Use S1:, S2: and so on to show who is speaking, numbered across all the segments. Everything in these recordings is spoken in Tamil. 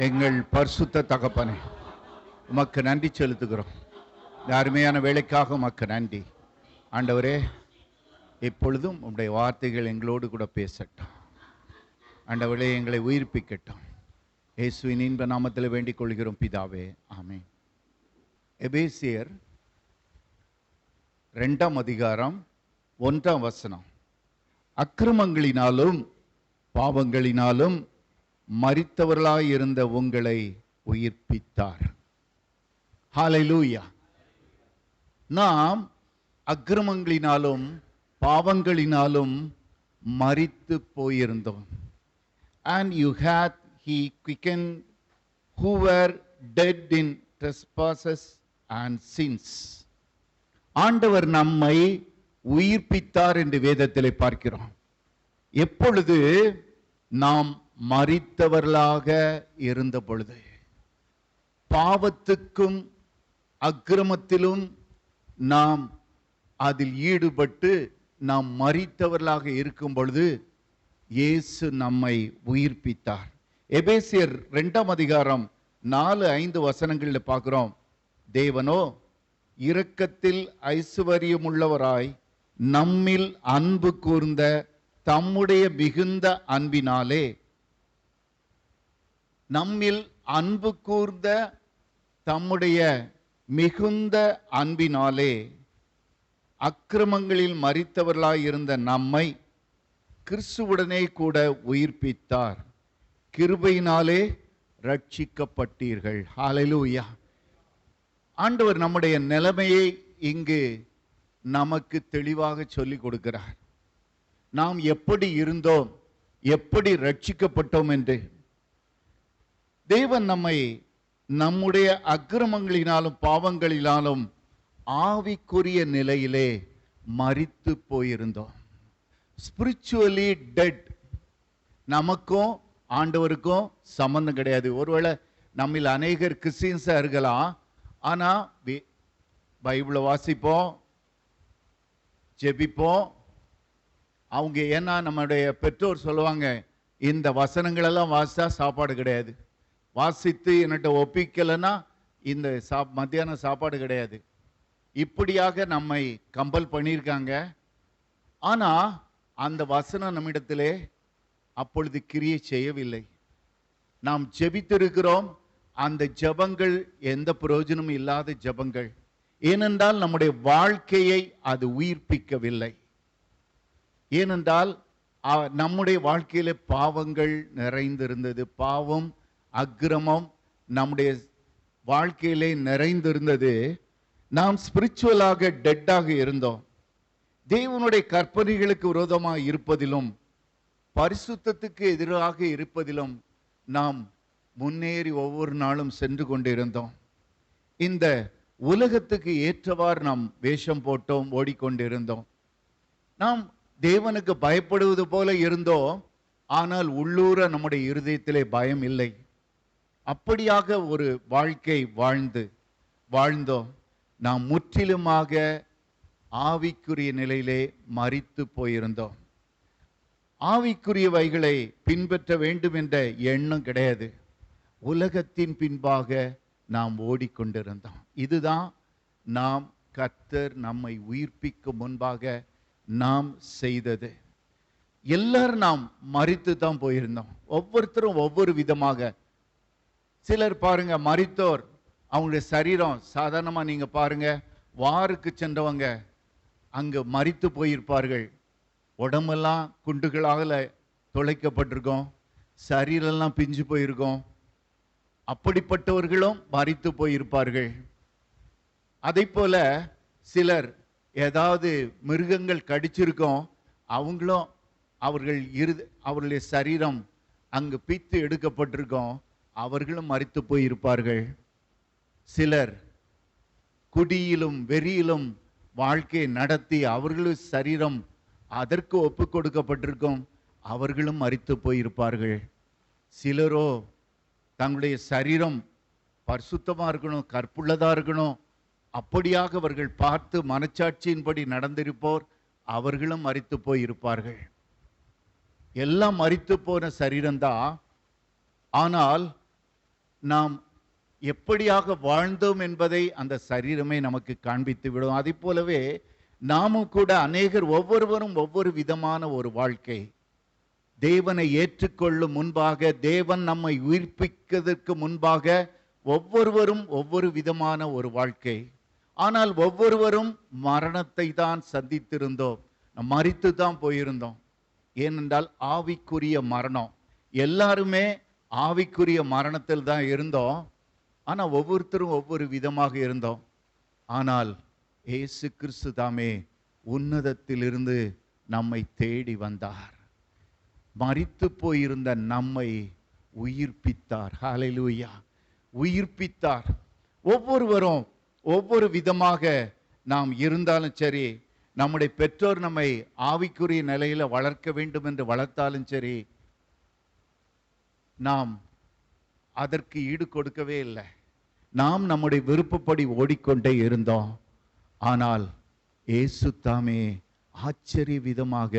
S1: எங்கள் பரிசுத்த தகப்பனே, உமக்கு நன்றி செலுத்துகிறோம். இந்த அருமையான வேலைக்காக உமக்கு நன்றி. ஆண்டவரே, இப்பொழுதும் உம்முடைய வார்த்தைகள் எங்களோடு கூட பேசட்டும். ஆண்டவரே, எங்களை உயிர்ப்பிக்கட்டும். இயேசுவின் இன்ப நாமத்தில் வேண்டிக் கொள்கிறோம் பிதாவே, ஆமென். எபேசியர் 2ஆம் அதிகாரம் 1ஆம் வசனம். அக்கிரமங்களினாலும் பாவங்களினாலும் மரித்தவர்களாய் இருந்த உங்களை உயிர்ப்பித்தார். ஹல்லேலூயா. நாம் அக்கிரமங்களினாலும் பாவங்களினாலும் மரித்து போயிருந்தோம். And you hath he quickened who were dead in trespasses and sins. ஆண்டவர் நம்மை உயிர்ப்பித்தார் என்று வேதத்திலே பார்க்கிறோம். எப்பொழுது? நாம் மரித்தவர்களாக இருந்த பொழுது. பாவத்துக்கும் அக்கிரமத்திலும் நாம் அதில் ஈடுபட்டு நாம் மரித்தவர்களாக இருக்கும் பொழுது இயேசு நம்மை உயிர்ப்பித்தார். எபேசியர் 2ஆம் அதிகாரம் 4-5 வசனங்களில் பார்க்கிறோம். தேவனோ இரக்கத்தில் ஐசுவரியமுள்ளவராய் நம்மில் அன்பு கூர்ந்த தம்முடைய மிகுந்த அன்பினாலே, நம்மில் அன்பு கூர்ந்த தம்முடைய மிகுந்த அன்பினாலே அக்கிரமங்களில் மரித்தவர்களாய் இருந்த நம்மை கிறிஸ்துவுடனே கூட உயிர்ப்பித்தார். கிருபையினாலே ரட்சிக்கப்பட்டீர்கள். ஹல்லேலூயா. ஆண்டவர் நம்முடைய நிலைமையை இங்கு நமக்கு தெளிவாக சொல்லிக் கொடுக்கிறார். நாம் எப்படி இருந்தோம், எப்படி ரட்சிக்கப்பட்டோம் என்று. தேவன் நம்மை நம்முடைய அக்கிரமங்களினாலும் பாவங்களினாலும் ஆவிக்குரிய நிலையிலே மரித்து போயிருந்தோம். Spiritually dead. நமக்கும் ஆண்டவருக்கும் சம்பந்தம் கிடையாது. ஒருவேளை நம்மில் அநேகர் கிறிஸ்டியன்ஸா இருக்கலாம். ஆனா பைபிளை வாசிப்போம், ஜெபிப்போம். அவங்க ஏன்னா நம்முடைய பெற்றோர் சொல்லுவாங்க, இந்த வசனங்களெல்லாம் வாசித்தா சாப்பாடு கிடையாது, வாசித்து என்னட்ட ஒப்பிக்கலைன்னா இந்த மத்தியான சாப்பாடு கிடையாது. இப்படியாக நம்மை கம்பல் பண்ணியிருக்காங்க. ஆனால் அந்த வசனம் நம்மிடத்திலே அப்பொழுது கிரியை செய்யவில்லை. நாம் ஜெபித்திருக்கிறோம். அந்த ஜெபங்கள் எந்த பிரயோஜனமும் இல்லாத ஜெபங்கள். ஏனென்றால் நம்முடைய வாழ்க்கையை அது உயிர்ப்பிக்கவில்லை. ஏனென்றால் நம்முடைய வாழ்க்கையில பாவங்கள் நிறைந்திருந்தது. பாவம், அக்கிரமம் நம்முடைய வாழ்க்கையிலே நிறைந்திருந்தது. நாம் ஸ்பிரிச்சுவலாக டெட்டாக இருந்தோம். தேவனுடைய கற்பனைகளுக்கு விரோதமாக இருப்பதிலும் பரிசுத்தத்துக்கு எதிராக இருப்பதிலும் நாம் முன்னேறி ஒவ்வொரு நாளும் சென்று கொண்டிருந்தோம். இந்த உலகத்துக்கு ஏற்றவாறு நாம் வேஷம் போட்டோம், ஓடிக்கொண்டிருந்தோம். நாம் தேவனுக்கு பயப்படுவது போல இருந்தோம். ஆனால் உள்ளூர நம்முடைய இருதயத்திலே பயம் இல்லை. அப்படியாக ஒரு வாழ்க்கை வாழ்ந்தோம். நாம் முற்றிலுமாக ஆவிக்குரிய நிலையிலே மரித்து போயிருந்தோம். ஆவிக்குரியவைகளை பின்பற்ற வேண்டும் என்ற எண்ணம் கிடையாது. உலகத்தின் பின்பாக நாம் ஓடிக்கொண்டிருந்தோம். இதுதான் நாம் கர்த்தர் நம்மை உயிர்ப்பிக்கும் முன்பாக நாம் செய்தது. எல்லாரும் நாம் மரித்து தான் போயிருந்தோம். ஒவ்வொருத்தரும் ஒவ்வொரு விதமாக. சிலர் பாருங்க, மரித்தோர் அவங்களுடைய சரீரம் சாதாரணமாக நீங்க பாருங்க, வாருக்கு சென்றவங்க அங்கு மரித்து போயிருப்பார்கள். உடம்பெல்லாம் குண்டுகளாக துளைக்கப்பட்டிருக்கோம், சரீரெல்லாம் பிஞ்சு போயிருக்கோம். அப்படிப்பட்டவர்களும் மரித்து போயிருப்பார்கள். அதை போல சிலர் ஏதாவது மிருகங்கள் கடிச்சிருக்கோம், அவங்களும் அவர்களுடைய சரீரம் அங்கு பித்து எடுக்கப்பட்டிருக்கோம், அவர்களும் மரித்து போயிருப்பார்கள். சிலர் குடியிலும் வெறியிலும் வாழ்க்கை நடத்தி அவர்களும் சரீரம் அதற்கு ஒப்பு கொடுக்கப்பட்டிருக்கும், அவர்களும் மரித்து போயிருப்பார்கள். சிலரோ தங்களுடைய சரீரம் பரிசுத்தமா இருக்கணும், கற்புள்ளதா இருக்கணும், அப்படியாக அவர்கள் பார்த்து மனச்சாட்சியின்படி நடந்திருப்போர் அவர்களும் மரித்து போயிருப்பார்கள். எல்லாம் மரித்து போன சரீரம்தான். ஆனால் நாம் எப்படியாக வாழ்ந்தோம் என்பதை அந்த சரீரமே நமக்கு காண்பித்து விடும். அதை போலவே நாமும் கூட அநேகர் ஒவ்வொருவரும் ஒவ்வொரு விதமான ஒரு வாழ்க்கை. தேவனை ஏற்றுக்கொள்ளும் முன்பாக, தேவன் நம்மை உயிர்ப்பிக்கிறதுக்கு முன்பாக ஒவ்வொருவரும் ஒவ்வொரு விதமான ஒரு வாழ்க்கை. ஆனால் ஒவ்வொருவரும் மரணத்தை தான் சந்தித்திருந்தோம். மரித்து தான் போயிருந்தோம். ஏனென்றால் ஆவிக்குரிய மரணம். எல்லாருமே ஆவிக்குரிய மரணத்தில் தான் இருந்தோம். ஆனால் ஒவ்வொருத்தரும் ஒவ்வொரு விதமாக இருந்தோம். ஆனால் இயேசு கிறிஸ்து தாமே உன்னதத்திலிருந்து நம்மை தேடி வந்தார். மரித்து போயிருந்த நம்மை உயிர்ப்பித்தார். ஹல்லேலூயா! உயிர்ப்பித்தார். ஒவ்வொருவரும் ஒவ்வொரு விதமாக நாம் இருந்தாலும் சரி, நம்முடைய பெற்றோர் நம்மை ஆவிக்குரிய நிலையில வளர்க்க வேண்டும் என்று வளர்த்தாலும் சரி, நாம் அதற்கு ஈடு கொடுக்கவே இல்லை. நாம் நம்முடைய விருப்பப்படி ஓடிக்கொண்டே இருந்தோம். ஆனால் இயேசு தாமே ஆச்சரிய விதமாக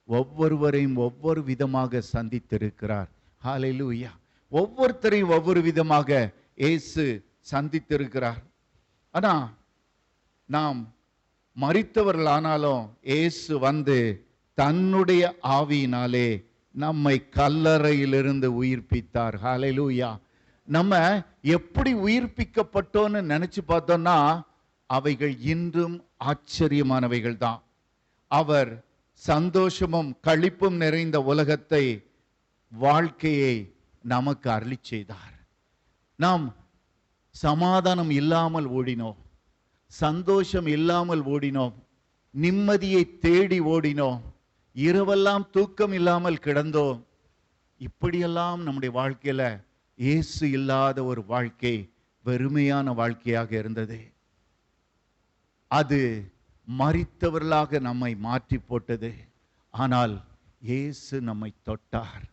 S1: ஒவ்வொருவரையும் ஒவ்வொரு விதமாக சந்தித்திருக்கிறார். ஹல்லேலூயா! ஒவ்வொருத்தரையும் ஒவ்வொரு விதமாக இயேசு சந்தித்திருக்கிறார். ஆனா நாம் மரித்தவர்களானாலும் இயேசு வந்து தன்னுடைய ஆவியினாலே நம்மை கல்லறையிலிருந்து உயிர்ப்பித்தார். ஹல்லேலூயா! நம்ம எப்படி உயிர்ப்பிக்கப்பட்டோன்னு நினைச்சு பார்த்தோம்னா அவைகள் இன்றும் ஆச்சரியமானவைகள் தான். அவர் சந்தோஷமும் களிப்பும் நிறைந்த உலகத்தை, வாழ்க்கையை நமக்கு அருளி செய்தார். நாம் சமாதானம் இல்லாமல் ஓடினோம், சந்தோஷம் இல்லாமல் ஓடினோம், நிம்மதியை தேடி ஓடினோம், இரவெல்லாம் தூக்கம் இல்லாமல் கிடந்தோம். இப்படியெல்லாம் நம்முடைய வாழ்க்கையில இயேசு இல்லாத ஒரு வாழ்க்கை வெறுமையான வாழ்க்கையாக இருந்தது. அது மரித்தவர்களாக நம்மை மாற்றி போட்டது. ஆனால் இயேசு நம்மை தொட்டார்.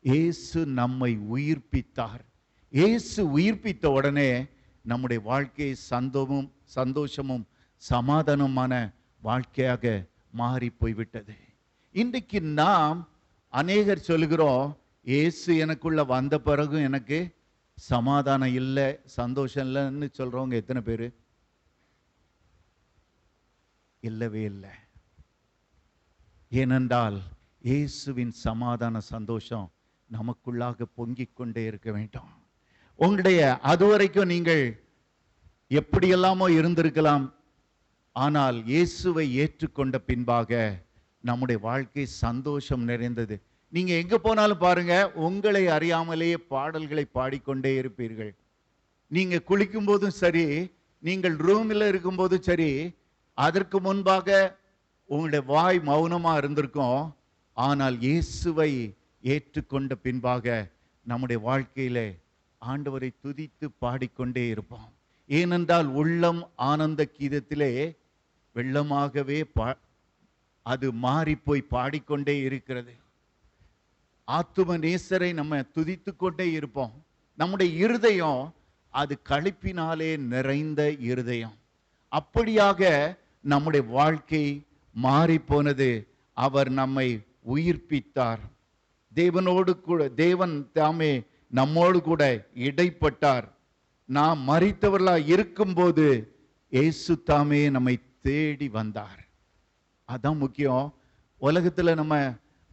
S1: இயேசு நம்மை உயிர்ப்பித்தார். இயேசு உயிர்ப்பித்த உடனே நம்முடைய வாழ்க்கை சந்தோஷமும் சமாதானமான வாழ்க்கையாக மாறி போய்விட்டது. இன்றைக்கு நாம் அநேகர் சொல்லுகிறோம், இயேசு எனக்குள்ள வந்த பிறகும் எனக்கு சமாதானம் இல்லை, சந்தோஷம் இல்லைன்னு சொல்றவங்க எத்தனை பேர்? இல்லவே இல்லை. ஏனென்றால் இயேசுவின் சமாதான சந்தோஷம் நமக்குள்ளாக பொங்கிக் கொண்டே இருக்க வேண்டும். உங்களுடைய அதுவரைக்கும் நீங்கள் எப்படியெல்லாமோ இருந்திருக்கலாம். ஆனால் இயேசுவை ஏற்றுக்கொண்ட பின்பாக நம்முடைய வாழ்க்கை சந்தோஷம் நிறைந்தது. நீங்க எங்க போனாலும் பாருங்க, உங்களை அறியாமலேயே பாடல்களை பாடிக்கொண்டே இருப்பீர்கள். நீங்க குளிக்கும் போதும் சரி, நீங்கள் ரூமில் இருக்கும் போதும் சரி, அதற்கு முன்பாக உங்களுடைய வாய் மௌனமா இருந்திருக்கும். ஆனால் இயேசுவை ஏற்றுக்கொண்ட பின்பாக நம்முடைய வாழ்க்கையில ஆண்டவரை துதித்து பாடிக்கொண்டே இருப்போம். ஏனென்றால் உள்ளம் ஆனந்த கீதத்திலே வெள்ளமாகவே அது மாறி போய் பாடிக்கொண்டே இருக்கிறது. ஆத்தும நேசரை நம்ம துதித்து கொண்டே இருப்போம். நம்முடைய இருதயம் அது களிப்பினாலே நிறைந்த இருதயம். அப்படியாக நம்முடைய வாழ்க்கை மாறி போனது. அவர் நம்மை உயிர்ப்பித்தார். தேவனோடு கூட, தேவன் தாமே நம்மோடு கூட இடைப்பட்டார். நாம் மரித்தவர்களா இருக்கும்போது இயேசு தாமே நம்மை தேடி வந்தார். அதான் முக்கியம். உலகத்துல நம்ம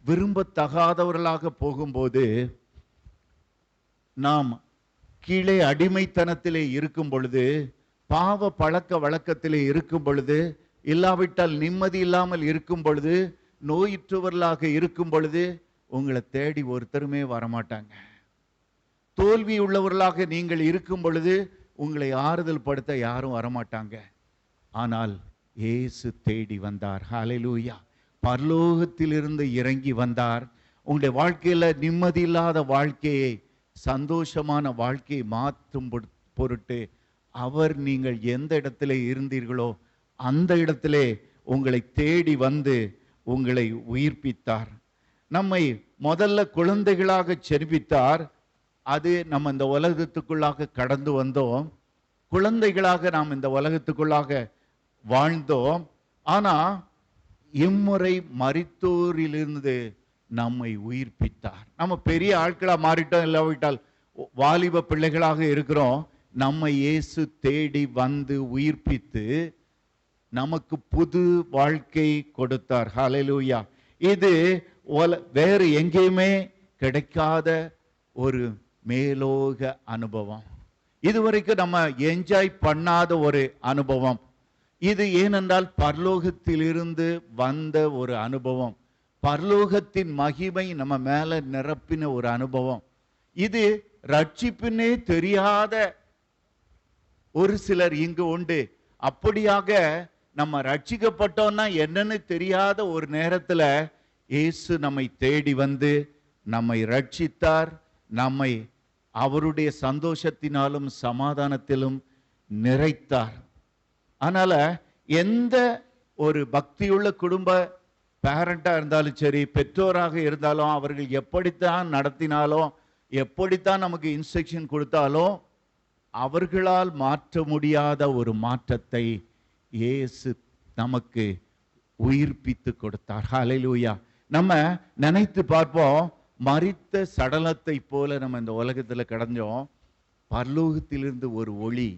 S1: விரும்பத்தகாதவர்களாக போகும்போது, நாம் கீழே அடிமைத்தனத்திலே இருக்கும் பொழுது, பாவ பழக்க வழக்கத்திலே இருக்கும் பொழுது, இல்லாவிட்டால் நிம்மதி இல்லாமல் இருக்கும் பொழுது, நோயுற்றவர்களாக இருக்கும் பொழுது உங்களை தேடி ஒருத்தருமே வரமாட்டாங்க. தோல்வி உள்ளவர்களாக நீங்கள் இருக்கும் பொழுது உங்களை ஆறுதல் படுத்த யாரும் வரமாட்டாங்க. ஆனால் இயேசு தேடி வந்தார். ஹல்லேலூயா! பரலோகத்திலிருந்து இறங்கி வந்தார். உங்களுடைய வாழ்க்கையில நிம்மதி இல்லாத வாழ்க்கையை சந்தோஷமான வாழ்க்கையை மாற்றும் பொருட்டு அவர் நீங்கள் எந்த இடத்துல இருந்தீர்களோ அந்த இடத்திலே உங்களை தேடி வந்து உங்களை உயிர்ப்பித்தார். நம்மை முதல்ல குழந்தைகளாக செரிப்பித்தார். அது நம்ம இந்த உலகத்துக்குள்ளாக கடந்து வந்தோம். குழந்தைகளாக நாம் இந்த உலகத்துக்குள்ளாக வாழ்ந்தோம். ஆனா இம்முறை மரித்தோரிலிருந்து நம்மை உயிர்ப்பித்தார். நம்ம பெரிய ஆட்களா மாறிட்டோம், இல்லாவிட்டால் வாலிப பிள்ளைகளாக இருக்கிறோம். நம்ம இயேசு தேடி வந்து உயிர்ப்பித்து நமக்கு புது வாழ்க்கை கொடுத்தார். ஹல்லேலூயா. இது வேறு எங்கேயுமே கிடைக்காத ஒரு மேலோக அனுபவம். இதுவரைக்கும் நம்ம என்ஜாய் பண்ணாத ஒரு அனுபவம் இது. ஏனென்றால் பரலோகத்திலிருந்து வந்த ஒரு அனுபவம், பரலோகத்தின் மகிமை நம்ம மேல நிரப்பின ஒரு அனுபவம். இது ரட்சிப்புன்னே தெரியாத ஒரு சிலர் இங்கு உண்டு. அப்படியாக நம்ம ரட்சிக்கப்பட்டோம்னா என்னன்னு தெரியாத ஒரு நேரத்துல இயேசு நம்மை தேடி வந்து நம்மை ரட்சித்தார். நம்மை அவருடைய சந்தோஷத்தினாலும் சமாதானத்திலும் நிறைத்தார். அதனால எந்த ஒரு பக்தியுள்ள குடும்ப பேரண்டா இருந்தாலும் சரி, பெற்றோராக இருந்தாலும், அவர்கள் எப்படித்தான் நடத்தினாலும், எப்படித்தான் நமக்கு இன்ஸ்ட்ரக்ஷன் கொடுத்தாலும், அவர்களால் மாற்ற முடியாத ஒரு மாற்றத்தை இயேசு நமக்கு உயிர்ப்பித்து கொடுத்தார். ஹல்லேலூயா. நம்ம நினைத்து பார்ப்போம், மரித்த சடலத்தை போல நம்ம இந்த உலகத்துல கடந்தோம். பரலோகத்திலிருந்து ஒரு ஒளி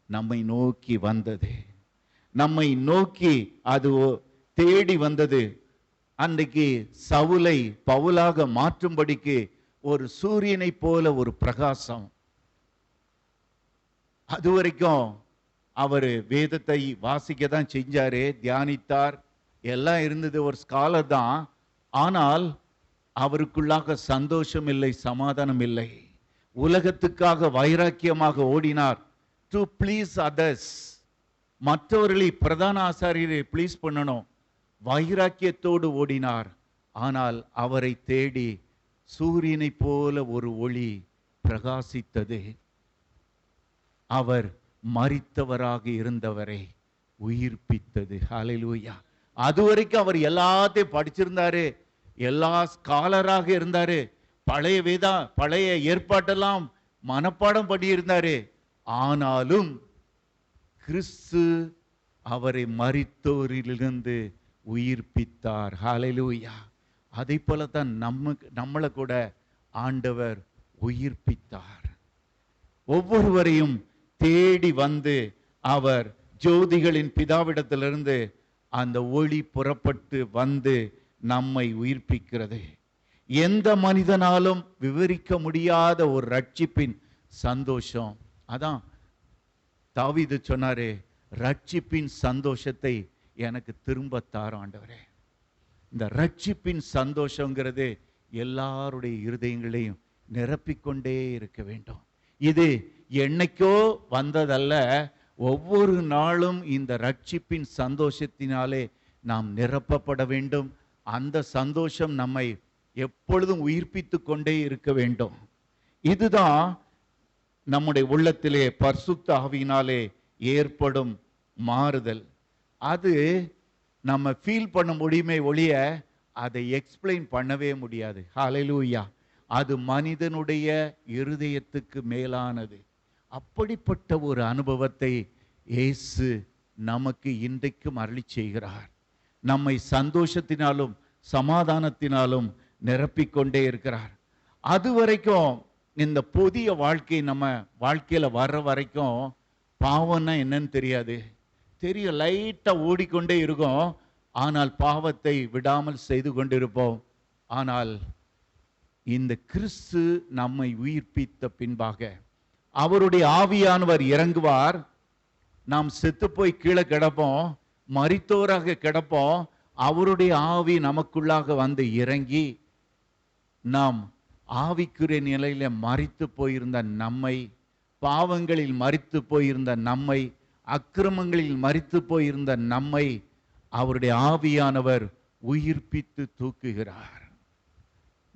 S1: நம்மை நோக்கி வந்தது, நம்மை நோக்கி அது தேடி வந்தது. அன்றைக்கு சவுலை பவுலாக மாற்றும்படிக்கு ஒரு சூரியனை போல ஒரு பிரகாசம். அதுவரைக்கும் அவர் வேதத்தை வாசிக்க தான் செஞ்சாரு, தியானித்தார், எல்லாம் இருந்தது, ஒரு ஸ்காலர் தான். ஆனால் அவருக்குள்ளாக சந்தோஷம் இல்லை, சமாதானம் இல்லை. உலகத்துக்காக வைராக்கியமாக ஓடினார். டு ப்ளீஸ் அதர்ஸ், மற்றவர்களை பிரதான ஆசாரியரை ப்ளீஸ் பண்ணணும், வைராக்கியத்தோடு ஓடினார். ஆனால் அவரை தேடி சூரியனை போல ஒரு ஒளி பிரகாசித்தது. அவர் மரித்தவராக இருந்தவரை உயிர்ப்பித்தது. ஹல்லேலூயா. அதுவரைக்கும் அவர் எல்லாத்தையும் படிச்சிருந்தாரு, எல்லா ஸ்காலராக இருந்தாரு, பழைய ஏற்பாட்டெல்லாம் மனப்பாடம் பண்ணியிருந்தாரு. ஆனாலும் கிறிஸ்து அவரை மரித்தோரிலிருந்து உயிர்ப்பித்தார். ஹல்லேலூயா. அதை போலத்தான் நம்மளை கூட ஆண்டவர் உயிர்ப்பித்தார். ஒவ்வொருவரையும் தேடி வந்து அவர் ஜோதிகளின் பிதாவிடத்திலிருந்து அந்த ஒளி புறப்பட்டு வந்து நம்மை உயிர்ப்பிக்கிறது. எந்த மனிதனாலும் விவரிக்க முடியாத ஒரு ரட்சிப்பின் சந்தோஷம். அதான் தாவீது சொன்னாரே, ரட்சிப்பின் சந்தோஷத்தை எனக்கு திரும்ப தாரும் ஆண்டவரே. இந்த ரட்சிப்பின் சந்தோஷங்கிறது எல்லாருடைய இருதயங்களையும் நிரப்பிக்கொண்டே இருக்க வேண்டும். இது என்னைக்கோ வந்ததல்ல, ஒவ்வொரு நாளும் இந்த ரட்சிப்பின் சந்தோஷத்தினாலே நாம் நிரப்பப்பட வேண்டும். அந்த சந்தோஷம் நம்மை எப்பொழுதும் உயிர்ப்பித்து கொண்டே இருக்க வேண்டும். இதுதான் நம்முடைய உள்ளத்திலே பரிசுத்த ஆவியினாலே ஏற்படும் மாறுதல். அது நம்ம ஃபீல் பண்ண முடியுமே ஒழிய அதை எக்ஸ்பிளைன் பண்ணவே முடியாது. ஹல்லேலூயா. அது மனிதனுடைய இருதயத்துக்கு மேலானது. அப்படிப்பட்ட ஒரு அனுபவத்தை இயேசு நமக்கு இன்றைக்கும் அருளி செய்கிறார். நம்மை சந்தோஷத்தினாலும் சமாதானத்தினாலும் நிரப்பிக்கொண்டே இருக்கிறார். அது வரைக்கும் இந்த புதிய வாழ்க்கை நம்ம வாழ்க்கையில வர்ற வரைக்கும் பாவம்னா என்னன்னு தெரியாது, தெரியும், லைட்டா ஓடிக்கொண்டே இருக்கும். ஆனால் பாவத்தை விடாமல் செய்து கொண்டிருப்போம். ஆனால் இந்த கிறிஸ்து நம்மை உயிர்ப்பித்த பின்பாக அவருடைய ஆவியானவர் இறங்குவார். நாம் செத்து போய் கீழே கிடப்போம், மரித்தோராக கிடப்போம். அவருடைய ஆவி நமக்குள்ளாக வந்து இறங்கி நாம் ஆவிக்குரிய நிலையில மரித்து போயிருந்த நம்மை, பாவங்களில் மரித்து போயிருந்த நம்மை, அக்கிரமங்களில் மரித்து போயிருந்த நம்மை அவருடைய ஆவியானவர் உயிர்ப்பித்து தூக்குகிறார்.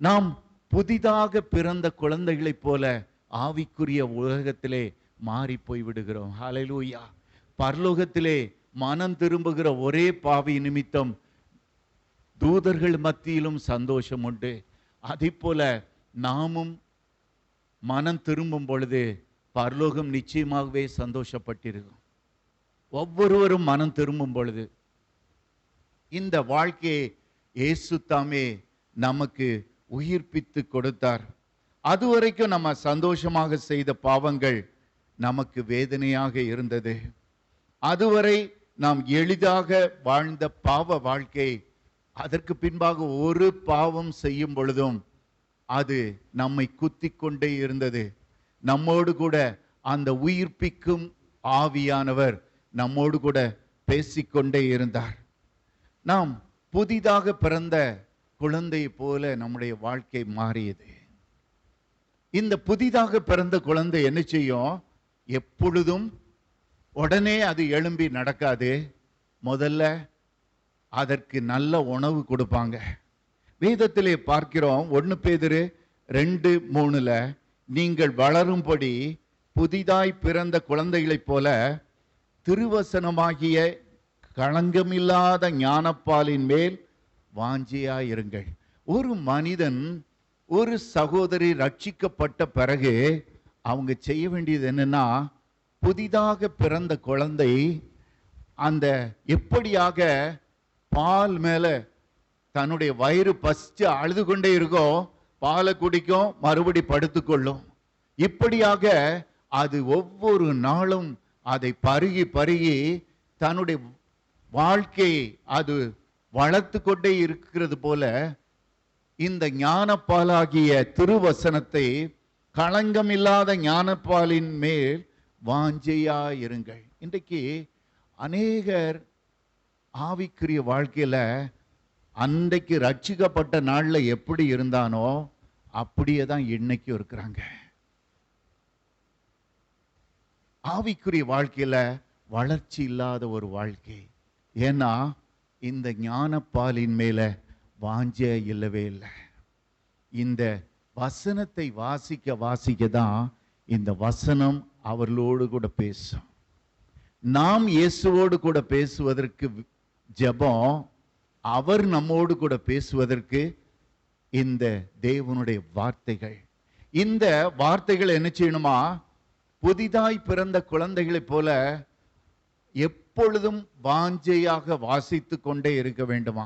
S1: நாம் புதிதாக பிறந்த குழந்தைகளைப் போல ஆவிக்குரிய உலகத்திலே மாறி போய் விடுகிறோம். ஹல்லேலூயா. பரலோகத்திலே மனம் திரும்புகிற ஒரே பாவி நிமித்தம் தூதர்கள் மத்தியிலும் சந்தோஷம் உண்டு. அதே போல நாமும் மனம் திரும்பும் பொழுது பரலோகம் நிச்சயமாகவே சந்தோஷப்பட்டிருக்கும். ஒவ்வொருவரும் மனம் திரும்பும் பொழுது இந்த வாழ்க்கையை இயேசு தாமே நமக்கு உயிர்ப்பித்து கொடுத்தார். அதுவரைக்கும் நம்ம சந்தோஷமாக செய்த பாவங்கள் நமக்கு வேதனையாக இருந்தது. அதுவரை நாம் எளிதாக வாழ்ந்த பாவ வாழ்க்கை, அதற்கு பின்பாக ஒரு பாவம் செய்யும் பொழுதும் அது நம்மை குத்திக் கொண்டே இருந்தது. நம்மோடு கூட அந்த உயிர்ப்பிக்கும் ஆவியானவர் நம்மோடு கூட பேசிக்கொண்டே இருந்தார். நாம் புதிதாக பிறந்த குழந்தை போல நம்முடைய வாழ்க்கை மாறியது. இந்த புதிதாக பிறந்த குழந்தை என்ன செய்யும்? எப்பொழுதும் உடனே அது எழும்பி நடக்காது. முதல்ல அதற்கு நல்ல உணவு கொடுப்பாங்க. வேதத்திலே பார்க்கிறோம், 1 பேதுரு 2:3 நீங்கள் வளரும்படி புதிதாய் பிறந்த குழந்தைகளைப் போல திருவசனமாகிய களங்கமில்லாத ஞானப்பாலின் மேல் வாஞ்சியாயிருங்கள். ஒரு மனிதன், ஒரு சகோதரி ரட்சிக்கப்பட்ட பிறகு அவங்க செய்ய வேண்டியது என்னன்னா, புதிதாக பிறந்த குழந்தை அந்த எப்படியாக பால் மேல தன்னுடைய வயிறு பசிச்சு அழுது கொண்டே இருக்கோ, பாலை குடிக்கும், மறுபடி படுத்துக்கொள்ளும். இப்படியாக அது ஒவ்வொரு நாளும் அதை பருகி பருகி தன்னுடைய வாழ்க்கையை அது வளர்த்து கொண்டே இருக்கிறது போல இந்த ஞானப்பாலாகிய திருவசனத்தை, களங்கமில்லாத ஞானப்பாலின் மேல் வாஞ்சையாயிருங்கள். இன்றைக்கு அநேகர் ஆவிக்குரிய வாழ்க்கையில அன்றைக்கு ரட்சிக்கப்பட்ட நாள்ல எப்படி இருந்தானோ அப்படியே தான் இன்னைக்கும் இருக்கிறாங்க. ஆவிக்குரிய வாழ்க்கையில வளர்ச்சி இல்லாத ஒரு வாழ்க்கை. ஏன்னா இந்த ஞானப்பாலின் மேல வாஞ்சை இல்லவே இல்லை. இந்த வசனத்தை வாசிக்க வாசிக்க தான் இந்த வசனம் அவர்களோடு கூட பேசும். நாம் இயேசுவோடு கூட பேசுவதற்கு ஜெபம், அவர் நம்மோடு கூட பேசுவதற்கு இந்த தேவனுடைய வார்த்தைகள். இந்த வார்த்தைகள் என்ன செய்யணுமா? புதிதாய் பிறந்த குழந்தைகளைப் போல எப்பொழுதும் வாஞ்சையாக வாசித்து கொண்டே இருக்க வேண்டுமா?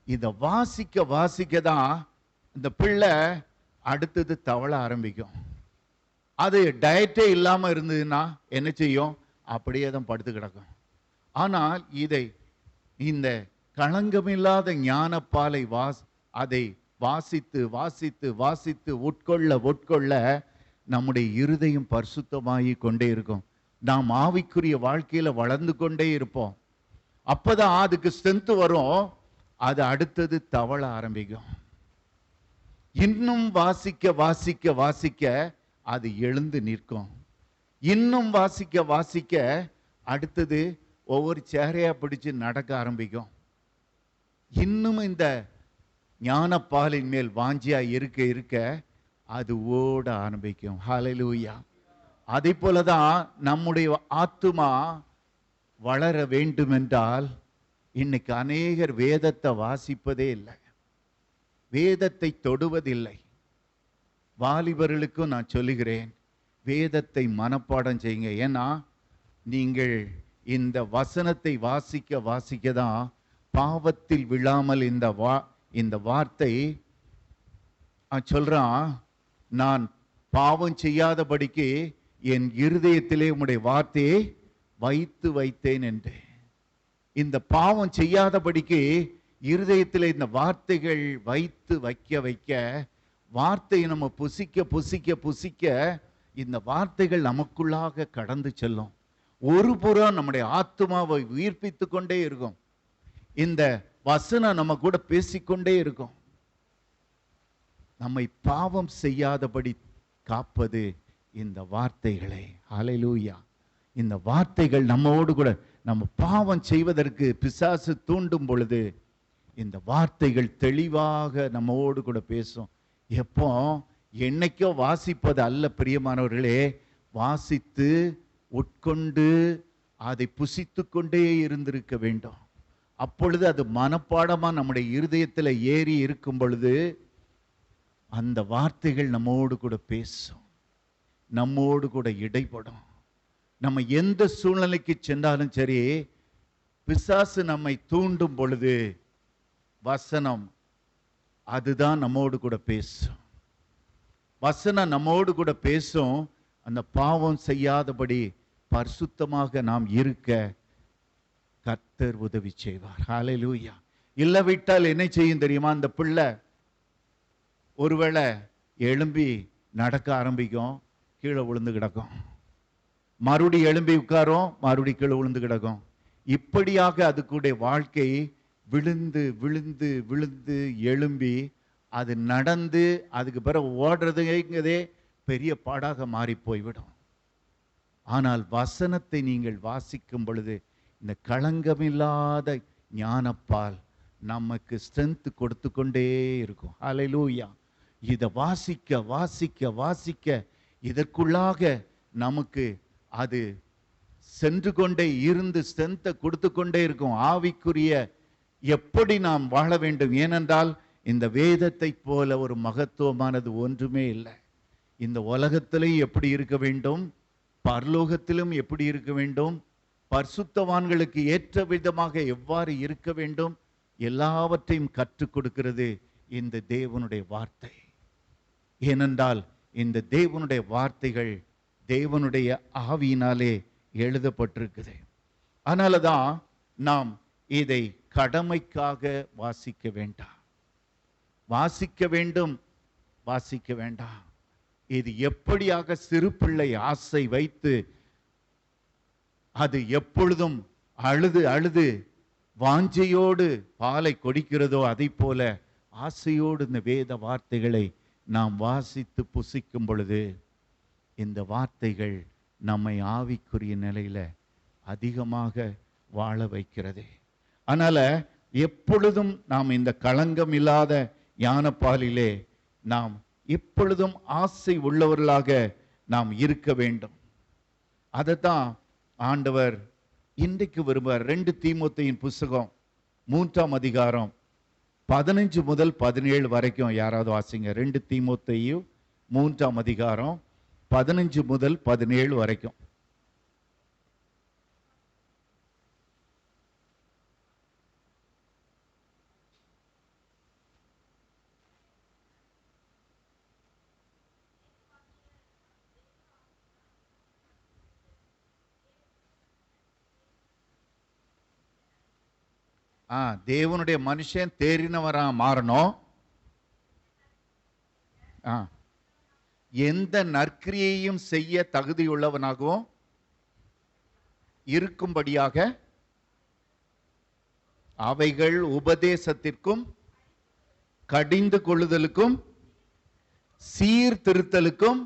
S1: இத வாசிக்க வாசிக்க தான் இந்த பிள்ளை அடுத்தது தவள ஆரம்பிக்கும். அது டயட்டே இல்லாம இருந்ததுன்னா என்ன செய்யும்? அப்படியே தான் படுத்து கிடக்கும். ஆனால் இந்த களங்கமில்லாத ஞானப்பாலை அதை வாசித்து வாசித்து வாசித்து உட்கொள்ள நம்முடைய இருதயம் பரிசுத்தமாகி கொண்டே இருக்கும். நாம் ஆவிக்குரிய வாழ்க்கையில வளர்ந்து கொண்டே இருப்போம். அப்பதான் அதுக்கு ஸ்ட்ரென்த் வரும். அது அடுத்தது தவள ஆரம்பிக்கும். இன்னும் வாசிக்க வாசிக்க வாசிக்க அது எழுந்து நிற்கும். இன்னும் வாசிக்க வாசிக்க அடுத்தது ஒவ்வொரு சேரையா பிடிச்சு நடக்க ஆரம்பிக்கும். இன்னும் இந்த ஞானப்பாலின் மேல் வாஞ்சியா இருக்க இருக்க அது ஓட ஆரம்பிக்கும். ஹல்லேலூயா. அதே போலதான் நம்முடைய ஆத்துமா வளர வேண்டும் என்றால் இன்னைக்கு அநேகர் வேதத்தை வாசிப்பதே இல்லை, வேதத்தை தொடுவதில்லை. வாலிபர்களுக்கும் நான் சொல்லுகிறேன், வேதத்தை மனப்பாடம் செய்யுங்க. ஏன்னா நீங்கள் இந்த வசனத்தை வாசிக்க வாசிக்க தான் பாவத்தில் விழாமல் இந்த வார்த்தை சொல்றான், நான் பாவம் செய்யாதபடிக்கு என் இருதயத்திலே உம்முடைய வார்த்தையை வைத்து வைத்தேன் என்று. இந்த பாவம் செய்யாதபடிக்கு இருதயத்திலே இந்த வார்த்தைகள் வைத்து வைக்க வைக்க, வார்த்தையை நம்ம புசிக்க புசிக்க புசிக்க இந்த வார்த்தைகள் நமக்குள்ளாக கடந்து செல்லும். ஒரு புறம் நம்முடைய ஆத்துமாவை உயிர்ப்பித்து கொண்டே இருக்கும். இந்த வசனம் நம்ம கூட பேசிக்கொண்டே இருக்கும். நம்மை பாவம் செய்யாதபடி காப்பது இந்த வார்த்தைகளே. ஹல்லேலூயா. இந்த வார்த்தைகள் நம்மோடு கூட, நம்ம பாவம் செய்வதற்கு பிசாசு தூண்டும் பொழுது இந்த வார்த்தைகள் தெளிவாக நம்மோடு கூட பேசும். எப்போ? என்னைக்கோ வாசிப்பது அல்ல பிரியமானவர்களே, வாசித்து உட்கொண்டு அதை புசித்து கொண்டே இருந்திருக்க வேண்டும். அப்பொழுது அது மனப்பாடமா நம்முடைய இருதயத்தில் ஏறி இருக்கும் பொழுது அந்த வார்த்தைகள் நம்மோடு கூட பேசும், நம்மோடு கூட இடைப்படும். நம்ம எந்த சூழ்நிலைக்கு சென்றாலும் சரி, பிசாசு நம்மை தூண்டும் பொழுது வசனம் அதுதான் நம்மோடு கூட பேசும். வசனம் நம்மோடு கூட பேசும். அந்த பாவம் செய்யாதபடி பரிசுத்தமாக நாம் இருக்க கர்த்தர் உதவி செய்வார். ஹல்லேலூயா. இல்லவிட்டால் என்ன செய்யும் தெரியுமா? அந்த பிள்ளை ஒருவேளை எழும்பி நடக்க ஆரம்பிக்கும், கீழே விழுந்து கிடக்கும். மறுபடி எழும்பி உட்காரும், மறுபடி கீழே விழுந்து கிடக்கும். இப்படியாக அதுக்குடைய வாழ்க்கை விழுந்து விழுந்து விழுந்து எழும்பி அது நடந்து அதுக்கு பிறகு ஓடுறதுங்கிறதே பெரிய பாடாக மாறி போய்விடும். ஆனால் வசனத்தை நீங்கள் வாசிக்கும் பொழுது இந்த களங்கமில்லாத ஞானப்பால் நமக்கு ஸ்ட்ரென்த் கொடுத்து கொண்டே இருக்கும். ஹல்லேலூயா. இதை வாசிக்க வாசிக்க வாசிக்க இதற்குள்ளாக நமக்கு அது சென்று கொண்டே இருந்து ஸ்ட்ரென்த்தை கொடுத்து கொண்டே இருக்கும். ஆவிக்குரிய எப்படி நாம் வாழ வேண்டும்? ஏனென்றால் இந்த வேதத்தை போல ஒரு மகத்துவமானது ஒன்றுமே இல்லை. இந்த உலகத்திலும் எப்படி இருக்க வேண்டும், பரலோகத்திலும் எப்படி இருக்க வேண்டும், பரிசுத்தவான்களுக்கு ஏற்ற விதமாக எவ்வாறு இருக்க வேண்டும், எல்லாவற்றையும் கற்றுக் கொடுக்கிறது இந்த தேவனுடைய வார்த்தை. ஏனென்றால் இந்த தேவனுடைய வார்த்தைகள் தேவனுடைய ஆவியினாலே எழுதப்பட்டிருக்குது. அதனால தான் நாம் இதை கடமைக்காக வாசிக்க வேண்டாம், வாசிக்க வேண்டும், வாசிக்க வேண்டாம். இது எப்படியாக சிறு பிள்ளை ஆசை வைத்து அது எப்பொழுதும் அழுது அழுது வாஞ்சையோடு பாலை கொடுக்கிறதோ அதை போல ஆசையோடு இந்த வேத வார்த்தைகளை நாம் வாசித்து புசிக்கும் பொழுது இந்த வார்த்தைகள் நம்மை ஆவிக்குரிய நிலையில அதிகமாக வாழ வைக்கிறது. அதனால எப்பொழுதும் நாம் இந்த களங்கம் இல்லாத ஞானப்பாலிலே நாம் எப்பொழுதும் ஆசை உள்ளவர்களாக நாம் இருக்க வேண்டும். அதைத்தான் ஆண்டவர் இன்றைக்கு விரும்புவார். 2 தீமோத்தேயின் புஸ்தகம் 3ஆம் அதிகாரம் 15 முதல் 17 வரைக்கும் யாராவது வாசிங்க. 2 தீமோத்தேயு 3ஆம் அதிகாரம் 15 முதல் 17 வரைக்கும். தேவனுடைய மனுஷன் தேறினவரா மாறணும். எந்த நற்கிரியையும் செய்ய தகுதியுள்ளவனாகவும் இருக்கும்படியாக அவைகள் உபதேசத்திற்கும் கடிந்து கொள்ளுதலுக்கும் சீர்திருத்தலுக்கும்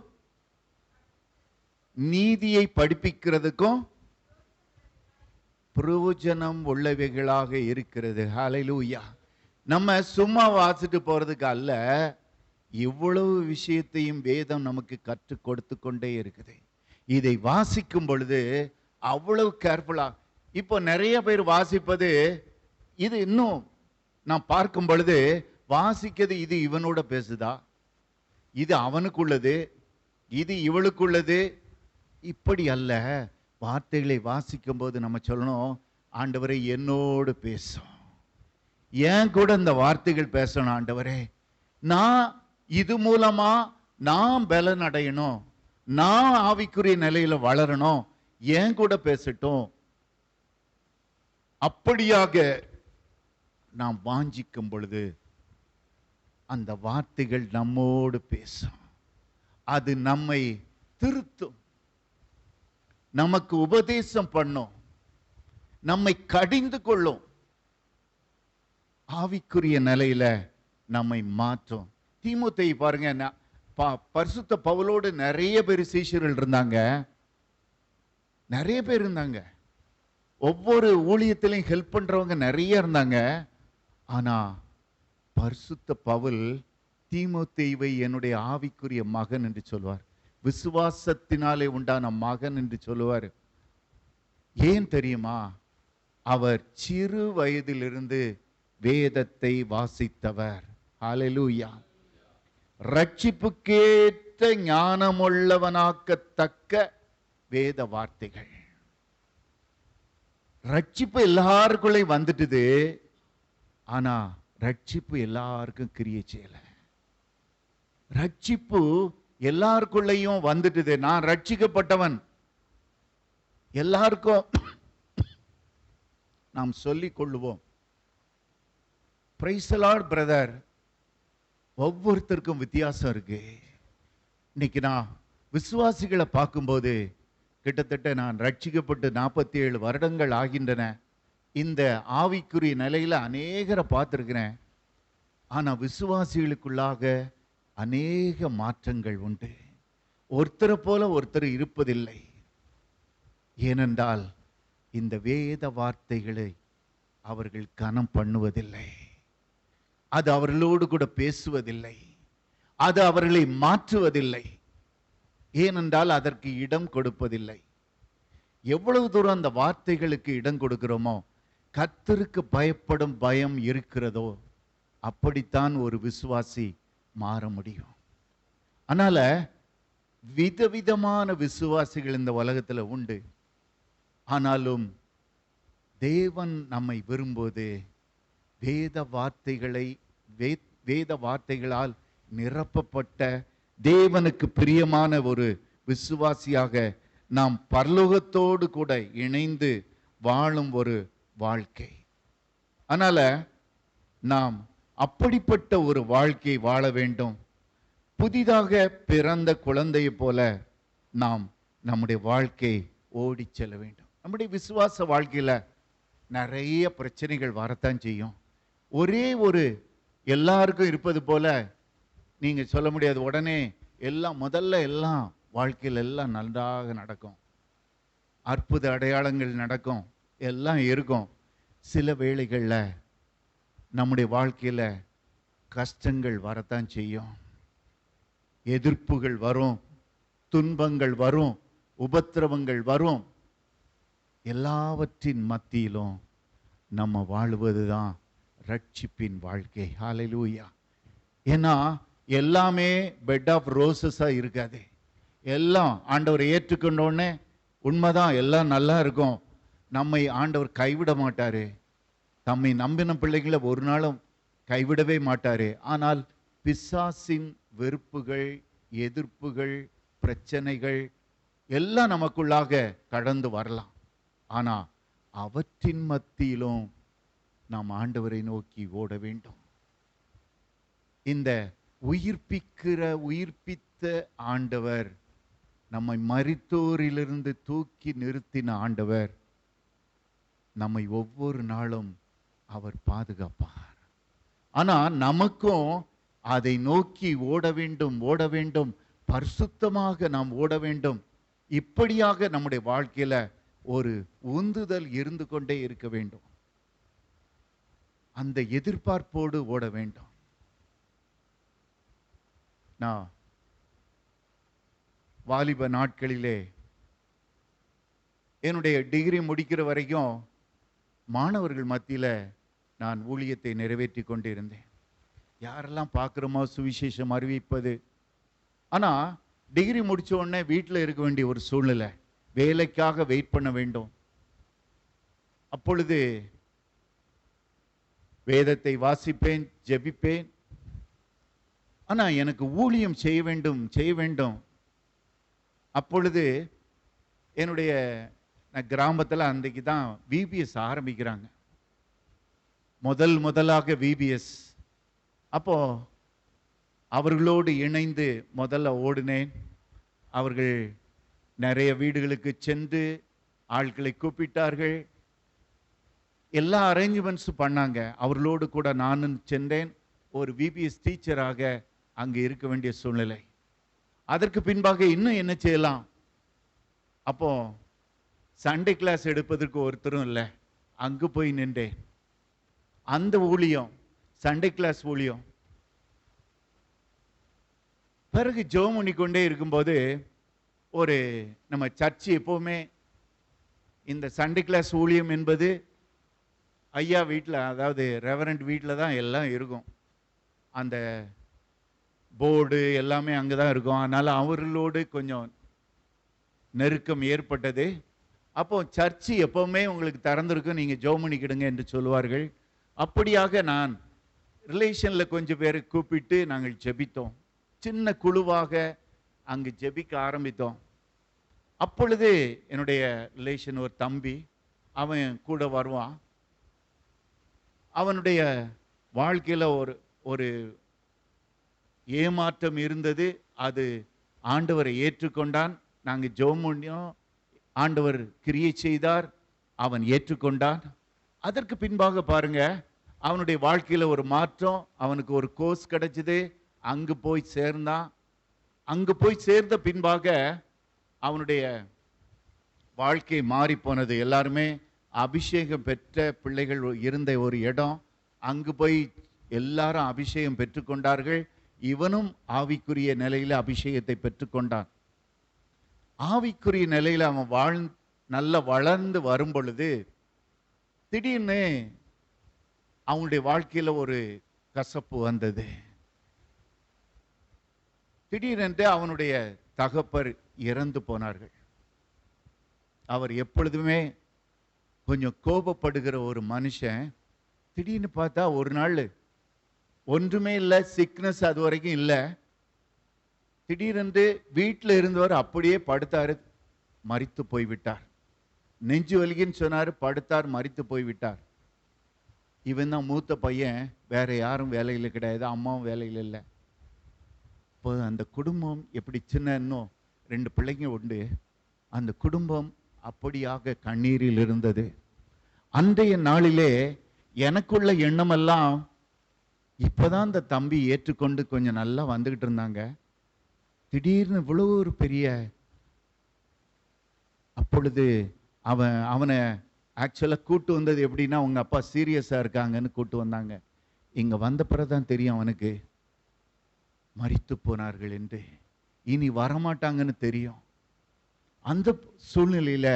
S1: நீதியை படிப்பிக்கிறதுக்கும் பிரயோஜனம் உள்ளவைகளாக இருக்கிறது. ஹல்லேலூயா. நம்ம சும்மா வாசிட்டு போறதுக்கு அல்ல, இவ்வளவு விஷயத்தையும் வேதம் நமக்கு கற்றுக் கொடுத்து கொண்டே இருக்குது. இதை வாசிக்கும் பொழுது அவ்வளவு கேர்ஃபுல்லா. இப்போ நிறைய பேர் வாசிப்பது இது இன்னும் நான் பார்க்கும் பொழுது வாசிக்கிறது இது இவனோட பேசுதா, இது அவனுக்குள்ளது, இது இவளுக்குள்ளது, இப்படி அல்ல. வார்த்தைகளை வாசிக்கும் போது நம்ம சொல்லணும், ஆண்டவரே என்னோடு பேசும், ஏன் கூட இந்த வார்த்தைகள் பேசணும். ஆண்டவரே நான் இது மூலமா நான் பலன் அடையணும், நான் ஆவிக்குரிய நிலையில வளரணும், ஏன் கூட பேசட்டும். அப்படியாக நாம் வாஞ்சிக்கும் பொழுது அந்த வார்த்தைகள் நம்மோடு பேசும். அது நம்மை திருத்தும், நமக்கு உபதேசம் பண்ணும், நம்மை கடிந்து கொள்ளும், ஆவிக்குரிய நிலையில நம்மை மாற்றும். தீமோத்தேயு பாருங்க, பரிசுத்த பவுலோடு நிறைய பேர் சீஷர்கள் இருந்தாங்க, நிறைய பேர் இருந்தாங்க, ஒவ்வொரு ஊழியத்திலையும் ஹெல்ப் பண்றவங்க நிறைய இருந்தாங்க. ஆனா பரிசுத்த பவுல் தீமோத்தேயுவை என்னுடைய ஆவிக்குரிய மகன் என்று சொல்வார், விசுவாசத்தினாலே உண்டான மகன் என்று சொல்லுவார். ஏன் தெரியுமா? அவர் சிறு வயதிலிருந்து வேதத்தை வாசித்தவர். ஹல்லேலூயா. ரட்சிப்புக்கேற்ற ஞானமுள்ளவனாக்கத்தக்க வேத வார்த்தைகள். ரட்சிப்பு எல்லாருக்குள்ளே வந்துட்டுது, ஆனா ரட்சிப்பு எல்லாருக்கும் கிரியை செய்யல. ரட்சிப்பு எல்லாருக்குள்ளேயும் வந்துட்டுது. நான் ரட்சிக்கப்பட்டவன் எல்லாருக்கும் நாம் சொல்லிக் கொள்ளுவோம். Praise the Lord brother. ஒவ்வொருத்தருக்கும் வித்தியாசம் இருக்கு. இன்னைக்கு நான் விசுவாசிகளை பார்க்கும்போது கிட்டத்தட்ட நான் ரட்சிக்கப்பட்டு 47 வருடங்கள் ஆகின்றன. இந்த ஆவிக்குரிய நிலையில அநேகரை பார்த்திருக்கிறேன். ஆனா விசுவாசிகளுக்குள்ளாக அநேக மாற்றங்கள் உண்டு. ஒருத்தரை போல ஒருத்தர் இருப்பதில்லை. ஏனென்றால் இந்த வேத வார்த்தைகளை அவர்கள் கனம் பண்ணுவதில்லை. அது அவர்களோடு கூட பேசுவதில்லை. அது அவர்களை மாற்றுவதில்லை. ஏனென்றால் அதற்கு இடம் கொடுப்பதில்லை. எவ்வளவு தூரம் அந்த வார்த்தைகளுக்கு இடம் கொடுக்கிறோமோ, கர்த்தருக்கு பயப்படும் பயம் இருக்கிறதோ, அப்படித்தான் ஒரு விசுவாசி மாற முடியும். அதனால விதவிதமான விசுவாசிகள் இந்த உலகத்துல உண்டு. ஆனாலும் தேவன் நம்மை விரும்புவது வேத வார்த்தைகளால் நிரப்பப்பட்ட தேவனுக்கு பிரியமான ஒரு விசுவாசியாக நாம் பரலோகத்தோடு கூட இணைந்து வாழும் ஒரு வாழ்க்கை. அதனால நாம் அப்படிப்பட்ட ஒரு வாழ்க்கை வாழ வேண்டும். புதிதாக பிறந்த குழந்தையை போல நாம் நம்முடைய வாழ்க்கை ஓடி செல்ல வேண்டும். நம்முடைய விசுவாச வாழ்க்கையில நிறைய பிரச்சனைகள் வரத்தான் செய்யும். ஒரே ஒரு எல்லாருக்கும் இருப்பது போல நீங்க சொல்ல முடியாது. உடனே முதல்ல எல்லாம் வாழ்க்கையில் எல்லாம் நன்றாக நடக்கும், அற்புத அடையாளங்கள் நடக்கும், எல்லாம் இருக்கும். சில வேளைகள்ல நம்முடைய வாழ்க்கையில கஷ்டங்கள் வரத்தான் செய்யும், எதிர்ப்புகள் வரும், துன்பங்கள் வரும், உபத்திரவங்கள் வரும். எல்லாவற்றின் மத்தியிலும் நம்ம வாழுவதுதான் ரட்சிப்பின் வாழ்க்கை. ஹல்லேலூயா. ஏன்னா எல்லாமே பெட் ஆஃப் ரோசஸா இருக்காது. எல்லாம் ஆண்டவரை ஏற்றுக்கொண்டோடனே உண்மைதான், எல்லாம் நல்லா இருக்கும். நம்மை ஆண்டவர் கைவிட மாட்டாரு. தம்மை நம்பின பிள்ளைகளை ஒரு நாளும் கைவிடவே மாட்டாரு. ஆனால் பிசாசின் வெறுப்புகள், எதிர்ப்புகள், பிரச்சனைகள் எல்லாம் நமக்குள்ளாக கடந்து வரலாம். ஆனா அவற்றின் மத்தியிலும் நாம் ஆண்டவரை நோக்கி ஓட வேண்டும். இந்த உயிர்ப்பித்த ஆண்டவர், நம்மை மரித்தோரிலிருந்து தூக்கி நிறுத்தின ஆண்டவர், நம்மை ஒவ்வொரு நாளும் அவர் பாதுகாப்பார். ஆனா நமக்கும் அதை நோக்கி ஓட வேண்டும், பரிசுத்தமாக நாம் ஓட வேண்டும். இப்படியாக நம்முடைய வாழ்க்கையில ஒரு உந்துதல் இருந்து கொண்டே இருக்க வேண்டும். அந்த எதிர்பார்ப்போடு ஓட வேண்டும். நான் வாலிப நாட்களிலே என்னுடைய டிகிரி முடிக்கிற வரைக்கும் மாணவர்கள் மத்தியில் நான் ஊழியத்தை நிறைவேற்றி கொண்டிருந்தேன். யாரெல்லாம் பார்க்குறோமோ சுவிசேஷம் அறிவிப்பது. ஆனால் டிகிரி முடித்த உடனே வீட்டில் இருக்க வேண்டிய ஒரு சூழ்நிலை, வேலைக்காக வெயிட் பண்ண வேண்டும். அப்பொழுது வேதத்தை வாசிப்பேன், ஜெபிப்பேன். ஆனால் எனக்கு ஊழியம் செய்ய வேண்டும். அப்பொழுது என்னுடைய கிராமத்தில் அன்றைக்கு தான் விபிஎஸ் ஆரம்பிக்கிறாங்க, முதலாக விபிஎஸ். அப்போ அவர்களோடு இணைந்து முதல்ல ஓடினேன். அவர்கள் நிறைய வீடுகளுக்கு சென்று ஆட்களை கூப்பிட்டார்கள், எல்லா அரேஞ்ச்மெண்ட்ஸும் பண்ணாங்க. அவர்களோடு கூட நானும் சென்றேன். ஒரு விபிஎஸ் டீச்சராக அங்கே இருக்க வேண்டிய சூழ்நிலை. அதற்கு பின்பாக இன்னும் என்ன செய்யலாம்? அப்போ சண்டே கிளாஸ் எடுப்பதற்கு ஒருத்தரும் இல்லை. அங்கு போய் நின்றேன். அந்த ஊழியம், சண்டே கிளாஸ் ஊழியம். பிறகு ஜெபம் பண்ணிக்கொண்டே இருக்கும்போது ஒரு நம்ம சர்ச்சு எப்பவுமே இந்த சண்டே கிளாஸ் ஊழியம் என்பது ஐயா வீட்டில், அதாவது ரெவரண்ட் வீட்டில் தான் எல்லாம் இருக்கும். அந்த போர்டு எல்லாமே அங்கே தான் இருக்கும். அதனால் அவர்களோடு கொஞ்சம் நெருக்கம் ஏற்பட்டது. அப்போ சர்ச்சு எப்பவுமே உங்களுக்கு திறந்திருக்கும், நீங்கள் ஜெபம் பண்ணிக்கிடுங்க என்று சொல்லுவார்கள். அப்படியாக நான் ரிலேஷனில் கொஞ்சம் பேரை கூப்பிட்டு நாங்கள் ஜெபித்தோம். சின்ன குழுவாக அங்கு ஜெபிக்க ஆரம்பித்தோம். அப்பொழுது என்னுடைய ரிலேஷன் ஒரு தம்பி, அவன் கூட வருவான். அவனுடைய வாழ்க்கையில ஒரு ஒரு ஏமாற்றம் இருந்தது. அது ஆண்டவரை ஏற்றுக்கொண்டான். நாங்கள் ஜெபம் பண்ணினோம், ஆண்டவர் கிரியை செய்தார், அவன் ஏற்றுக்கொண்டான். அதற்கு பின்பாக பாருங்க, அவனுடைய வாழ்க்கையில ஒரு மாற்றம். அவனுக்கு ஒரு கோர்ஸ் கிடைச்சது, அங்கு போய் சேர்ந்தான். அங்கு போய் சேர்ந்த பின்பாக அவனுடைய வாழ்க்கை மாறி போனது. எல்லாருமே அபிஷேகம் பெற்ற பிள்ளைகள் இருந்த ஒரு இடம். அங்கு போய் எல்லாரும் அபிஷேகம் பெற்றுக்கொண்டார்கள். இவனும் ஆவிக்குரிய நிலையில அபிஷேகத்தை பெற்றுக்கொண்டான். ஆவிக்குரிய நிலையில அவன் நல்ல வளர்ந்து வரும் பொழுது திடீர்னு அவனுடைய வாழ்க்கையில ஒரு கசப்பு வந்தது. திடீரென்று அவனுடைய தகப்பர் இறந்து போனார்கள். அவர் எப்பொழுதுமே கொஞ்சம் கோபப்படுகிற ஒரு மனுஷன். திடீர்னு பார்த்தா ஒரு நாள் ஒன்றுமே இல்லை, சிக்னஸ் அது வரைக்கும் இல்லை. திடீரென்று வீட்டில் இருந்தவர் அப்படியே படுத்தாரு, மரித்து போய்விட்டார். நெஞ்சு வலிக்குன்னு சொன்னார், படுத்தார், மரித்து போய்விட்டார். இவன் தான் மூத்த பையன், வேற யாரும் வேலையில் கிடையாது, அம்மாவும் வேலையில் இல்லை. இப்போ அந்த குடும்பம் எப்படி சின்ன, இன்னும் 2 பிள்ளைங்க உண்டு. அந்த குடும்பம் அப்படியாக கண்ணீரில் இருந்தது. அன்றைய நாளிலே எனக்குள்ள எண்ணமெல்லாம், இப்பதான் அந்த தம்பி ஏற்றுக்கொண்டு கொஞ்சம் நல்லா வந்துகிட்டு இருந்தாங்க, திடீர்னு இவ்வளவு ஒரு பெரிய. அப்பொழுது அவனை ஆக்சுவலாக கூட்டு வந்தது எப்படின்னா, உங்க அப்பா சீரியஸா இருக்காங்கன்னு கூட்டு வந்தாங்க. இங்க வந்த பிறகுதான் தெரியும் அவனுக்கு மரித்து போனார்கள் என்று, இனி வரமாட்டாங்கன்னு தெரியும். அந்த சூழ்நிலையில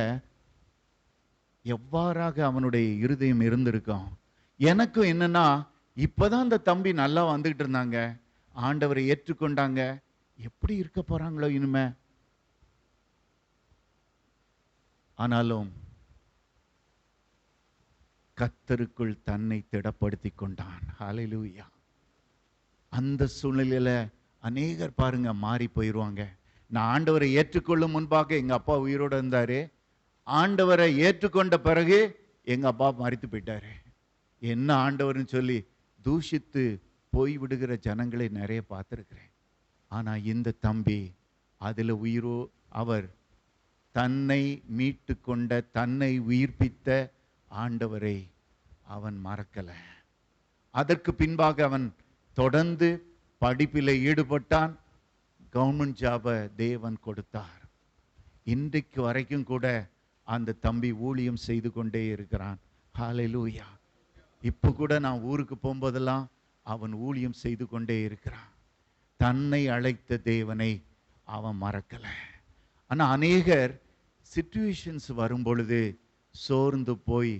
S1: எவ்வாறாக அவனுடைய இருதயம் இருந்திருக்கும். எனக்கும் என்னன்னா, இப்பதான் அந்த தம்பி நல்லா வந்துகிட்டு இருந்தாங்க, ஆண்டவரை ஏற்றுக்கொண்டாங்க, எப்படி இருக்க போறாங்களோ இனிமே. ஆனாலும் கர்த்தருக்குள் தன்னை திடப்படுத்தி கொண்டான். ஹல்லேலூயா. அந்த சூழ்நிலையில அநேகர் பாருங்க மாறி போயிடுவாங்க. நான் ஆண்டவரை ஏற்றுக்கொள்ளும் முன்பாக எங்க அப்பா உயிரோடு இருந்தாரு, ஆண்டவரை ஏற்றுக்கொண்ட பிறகு எங்க அப்பா மரித்து போயிட்டாரு. என்ன ஆண்டவர்னு சொல்லி தூஷித்து போய் விடுகிற ஜனங்களை நிறைய பார்த்துருக்கிறேன். ஆனா இந்த தம்பி அதுல அவர் தன்னை மீட்டு கொண்ட, தன்னை உயிர்ப்பித்த ஆண்டவரை அவன் மறக்கல. அதற்கு பின்பாக அவன் தொடர்ந்து படிப்பில் ஈடுபட்டான். கவர்மெண்ட் ஜாபை தேவன் கொடுத்தார். இன்றைக்கு வரைக்கும் கூட அந்த தம்பி ஊழியம் செய்து கொண்டே இருக்கிறான். ஹல்லேலூயா. இப்போ கூட நான் ஊருக்கு போகும்போதெல்லாம் அவன் ஊழியம் செய்து கொண்டே இருக்கிறான். தன்னை அழைத்த தேவனை அவன் மறக்கல. ஆனா அநேகர் சிச்சுவேஷன்ஸ் வரும் பொழுது சோர்ந்து போய்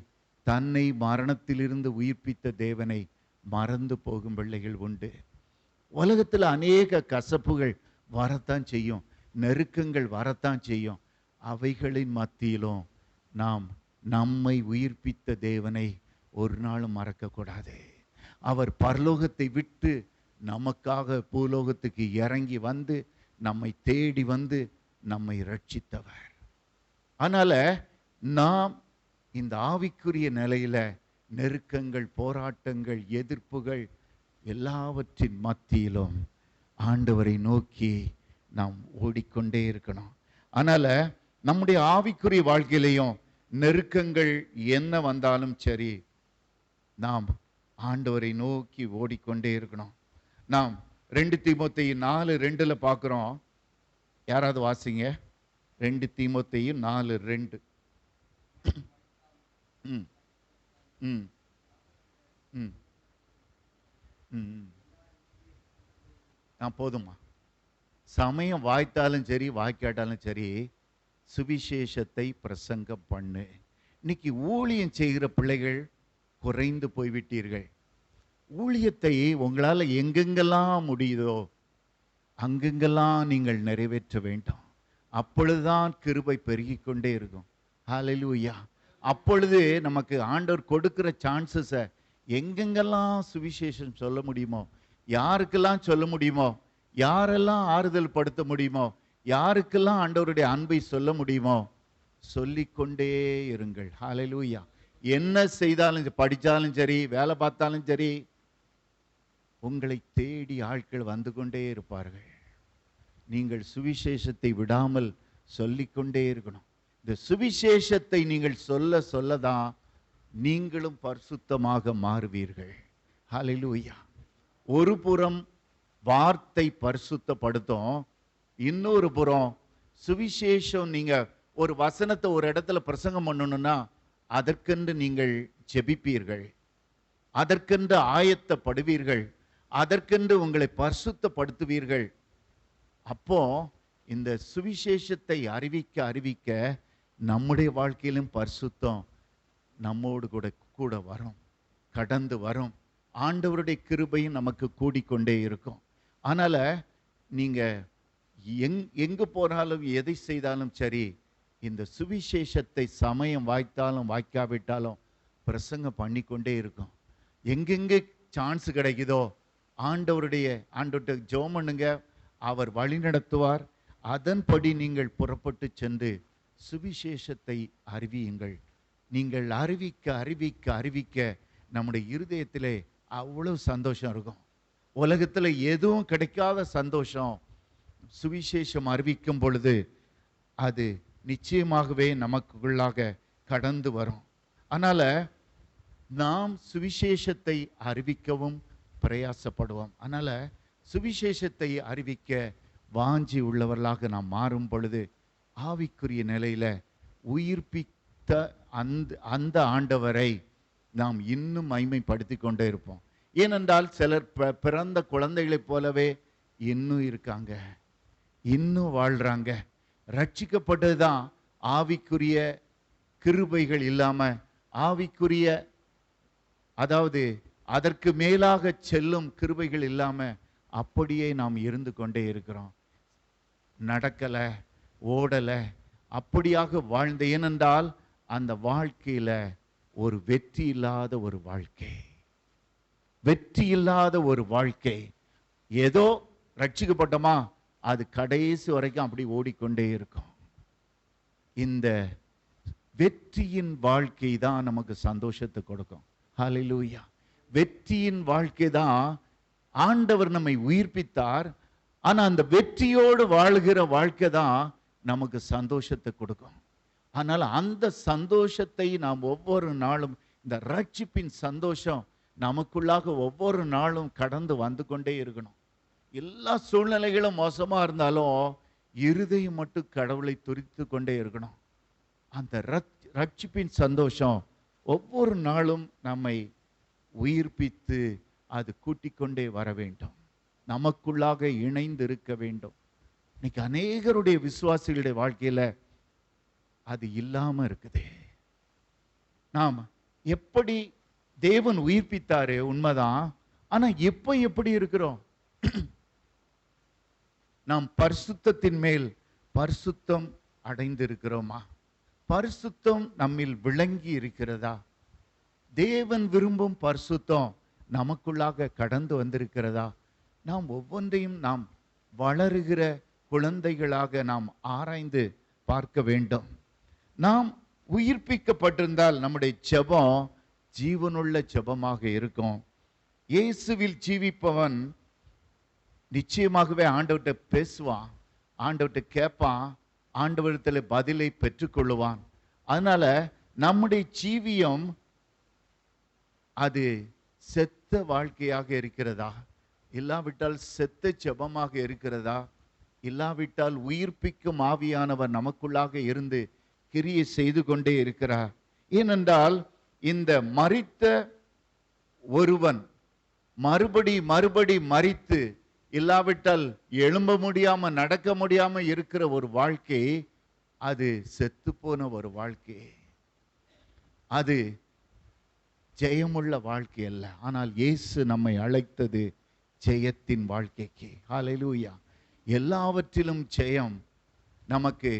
S1: தன்னை மரணத்திலிருந்து உயிர்ப்பித்த தேவனை மறந்து போகும் பிள்ளைகள் உண்டு. உலகத்தில் அநேக கசப்புகள் வரத்தான் செய்யும், நெருக்கங்கள் வரத்தான் செய்யும். அவைகளின் மத்தியிலும் நாம் நம்மை உயிர்ப்பித்த தேவனை ஒரு நாளும் மறக்கக்கூடாது. அவர் பரலோகத்தை விட்டு நமக்காக பூலோகத்துக்கு இறங்கி வந்து நம்மை தேடி வந்து நம்மை ரட்சித்தவர். அதனால நாம் இந்த ஆவிக்குரிய நிலையில நெருக்கங்கள், போராட்டங்கள், எதிர்ப்புகள் எல்லாவற்றின் மத்தியிலும் ஆண்டவரை நோக்கி நாம் ஓடிக்கொண்டே இருக்கணும். அதனால நம்முடைய ஆவிக்குரிய வாழ்க்கையிலையும் நெருக்கங்கள் என்ன வந்தாலும் சரி, நாம் ஆண்டவரை நோக்கி ஓடிக்கொண்டே இருக்கணும். நாம் 2 தீமோத்தேயு 4:2 பார்க்கிறோம். யாராவது வாசிங்க. 2 தீமோத்தேயு 4:2. போதுமா? சமயம் வாய்த்தாலும் சரி வாய்க்காட்டாலும் சரி, சுவிசேஷத்தை பிரசங்கம் பண்ணு. இன்னைக்கு ஊழியம் செய்கிற பிள்ளைகள் குறைந்து போய்விட்டீர்கள். ஊழியத்தை உங்களால் எங்கெங்கெல்லாம் முடியுதோ அங்கெங்கெல்லாம் நீங்கள் நிறைவேற்ற வேண்டும். அப்பொழுதுதான் கிருபை பெருகிக் கொண்டே இருக்கும். ஹல்லேலூயா. அப்பொழுது நமக்கு ஆண்டவர் கொடுக்கிற சான்சஸை எங்கெங்கெல்லாம் சுவிசேஷம் சொல்ல முடியுமோ, யாருக்கெல்லாம் சொல்ல முடியுமோ, யாரெல்லாம் ஆறுதல் படுத்த முடியுமோ, யாருக்கெல்லாம் ஆண்டவருடைய அன்பை சொல்ல முடியுமோ சொல்லிக்கொண்டே இருங்கள். ஹல்லேலூயா. என்ன செய்தாலும், படித்தாலும் சரி, வேலை பார்த்தாலும் சரி, உங்களை தேடி ஆட்கள் வந்து கொண்டே இருப்பார்கள். நீங்கள் சுவிசேஷத்தை விடாமல் சொல்லிக்கொண்டே இருக்கணும். இந்த சுவிசேஷத்தை நீங்கள் சொல்ல சொல்லதான் நீங்களும் பரிசுத்தமாக மாறுவீர்கள். ஹல்லேலூயா. ஒரு புறம் வார்த்தை பரிசுத்தப்படுத்தும், இன்னொரு புறம் சுவிசேஷம். நீங்க ஒரு வசனத்தை ஒரு இடத்துல பிரசங்கம் பண்ணணும்னா அதற்கென்று நீங்கள் ஜெபிப்பீர்கள், அதற்கென்று ஆயத்தப்படுவீர்கள், அதற்கென்று உங்களை பரிசுத்தப்படுத்துவீர்கள். அப்போ இந்த சுவிசேஷத்தை அறிவிக்க அறிவிக்க நம்முடைய வாழ்க்கையிலும் பரிசுத்தம் நம்மோடு கூட கூட வரும், கடந்து வரும். ஆண்டவருடைய கிருபையும் நமக்கு கூடிக்கொண்டே இருக்கும். அதனால நீங்க எங்கு போனாலும் எதை செய்தாலும் சரி, இந்த சுவிசேஷத்தை சமயம் வாய்த்தாலும் வாய்க்காவிட்டாலும் பிரசங்கம் பண்ணிக்கொண்டே இருக்கும். எங்கெங்கே சான்ஸ் கிடைக்குதோ ஆண்டவர்கிட்ட ஜெபம் பண்ணுங்க, அவர் வழி நடத்துவார். அதன்படி நீங்கள் புறப்பட்டு சென்று சுவிசேஷத்தை அறிவியுங்கள். நீங்கள் அறிவிக்க அறிவிக்க அறிவிக்க நம்முடைய இருதயத்திலே அவ்வளவு சந்தோஷம் இருக்கும். உலகத்தில் எதுவும் கிடைக்காத சந்தோஷம் சுவிசேஷம் அறிவிக்கும் பொழுது அது நிச்சயமாகவே நமக்குள்ளாக கடந்து வரும். அதனால நாம் சுவிசேஷத்தை அறிவிக்கவும் பிரயாசப்படுவோம். அதனால சுவிசேஷத்தை அறிவிக்க வாஞ்சி உள்ளவர்களாக நாம் மாறும் பொழுது ஆவிக்குரிய நிலையில உயிர்ப்பித்த அந்த ஆண்டவரை நாம் இன்னும் மகிமைப்படுத்தி கொண்டே இருப்போம். ஏனென்றால் சிலர் பிறந்த குழந்தைகளைப் போலவே இன்னும் இருக்காங்க, இன்னும் வாழ்றாங்க. ரட்சிக்கப்பட்டதுதான் ஆவிக்குரிய கிருபைகள் இல்லாம, ஆவிக்குரிய அதாவது அதற்கு மேலாக செல்லும் கிருபைகள் இல்லாம அப்படியே நாம் இருந்து கொண்டே இருக்கிறோம். நடக்கல, ஓடல, அப்படியாக வாழ்ந்த. ஏனென்றால் அந்த வாழ்க்கையில ஒரு வெற்றி இல்லாத ஒரு வாழ்க்கை, வெற்றி இல்லாத ஒரு வாழ்க்கை. ஏதோ ரட்சிக்கப்பட்டோமா, அது கடைசி வரைக்கும் அப்படி ஓடிக்கொண்டே இருக்கும். இந்த வெற்றியின் வாழ்க்கை தான் நமக்கு சந்தோஷத்தை கொடுக்கும். ஹல்லேலூயா. வெற்றியின் வாழ்க்கை தான். ஆண்டவர் நம்மை உயிர்ப்பித்தார், ஆனா அந்த வெற்றியோடு வாழ்கிற வாழ்க்கை தான் நமக்கு சந்தோஷத்தை கொடுக்கும். ஆனால் அந்த சந்தோஷத்தை நாம் ஒவ்வொரு நாளும், இந்த ரட்சிப்பின் சந்தோஷம் நமக்குள்ளாக ஒவ்வொரு நாளும் கடந்து வந்து கொண்டே இருக்கணும். எல்லா சூழ்நிலைகளும் மோசமா இருந்தாலும் இருதயம் மட்டும் கடவுளை துதித்து கொண்டே இருக்கணும். அந்த ரட்சிப்பின் சந்தோஷம் ஒவ்வொரு நாளும் நம்மை உயிர்ப்பித்து அது கூட்டிக்கொண்டே வர வேண்டும், நமக்குள்ளாக இணைந்து இருக்க வேண்டும். இன்னைக்கு அநேகருடைய விசுவாசிகளுடைய வாழ்க்கையில அது இல்லாம இருக்குது. நாம் எப்படி தேவன் உயிர்ப்பித்தாரு உண்மைதான், ஆனா எப்ப எப்படி இருக்கிறோம்? நாம் பரிசுத்தத்தின் மேல் பரிசுத்தம் அடைந்திருக்கிறோமா? பரிசுத்தம் நம்மில் விளங்கி இருக்கிறதா? தேவன் விரும்பும் பரிசுத்தம் நமக்குள்ளாக கடந்து வந்திருக்கிறதா? நாம் ஒவ்வொன்றையும் நாம் வளருகிற குழந்தைகளாக நாம் ஆராய்ந்து பார்க்க வேண்டும். நாம் உயிர்ப்பிக்கப்பட்டிருந்தால் நம்முடைய ஜெபம் ஜீவனுள்ள ஜெபமாக இருக்கும். இயேசுவில் ஜீவிப்பவன் நிச்சயமாகவே ஆண்டவர்கிட்ட பேசுவான், ஆண்டவர்கிட்ட கேட்பான், ஆண்டவரிடத்தில் பதிலை பெற்றுக்கொள்ளுவான். அதனால நம்முடைய ஜீவியம் அது செத்த வாழ்க்கையாக இருக்கிறதா, இல்லாவிட்டால் செத்த ஜெபமாக இருக்கிறதா, இல்லாவிட்டால் உயிர்ப்பிக்கும் ஆவியானவர் நமக்குள்ளாக இருந்து கிரியை செய்து கொண்டே இருக்கிறார். ஏனென்றால் இந்த மரித்த ஒருவன் மறுபடி மறுபடி மரித்து, இல்லாவிட்டால் எழும்ப முடியாம நடக்க முடியாம இருக்கிற ஒரு வாழ்க்கை, அது செத்து போன ஒரு வாழ்க்கை, அது ஜெயமுள்ள வாழ்க்கை அல்ல. ஆனால் இயேசு நம்மை அழைத்தது ஜெயத்தின் வாழ்க்கைக்கு. ஹல்லேலூயா. எல்லாவற்றிலும் ஜெயம் நமக்கு,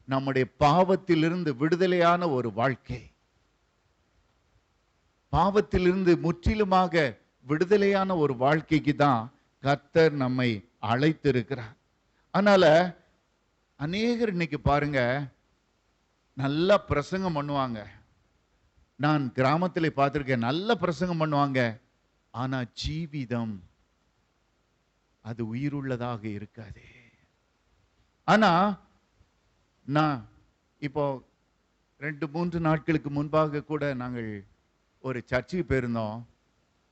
S1: நம்முடைய பாவத்திலிருந்து விடுதலையான ஒரு வாழ்க்கை, பாவத்திலிருந்து முற்றிலுமாக விடுதலையான ஒரு வாழ்க்கைக்கு தான் கர்த்தர் நம்மை அழைத்திருக்கிறார். அதனால அநேகர் இன்னைக்கு பாருங்க, நல்லா பிரசங்கம் பண்ணுவாங்க. நான் கிராமத்தில் பார்த்திருக்கேன், நல்ல பிரசங்கம் பண்ணுவாங்க. ஆனா ஜீவிதம் அது உயிருள்ளதாக இருக்காது. ஆனா நான் இப்போ 2-3 நாட்களுக்கு முன்பாக கூட நாங்கள் ஒரு சர்ச்சுக்கு போயிருந்தோம்.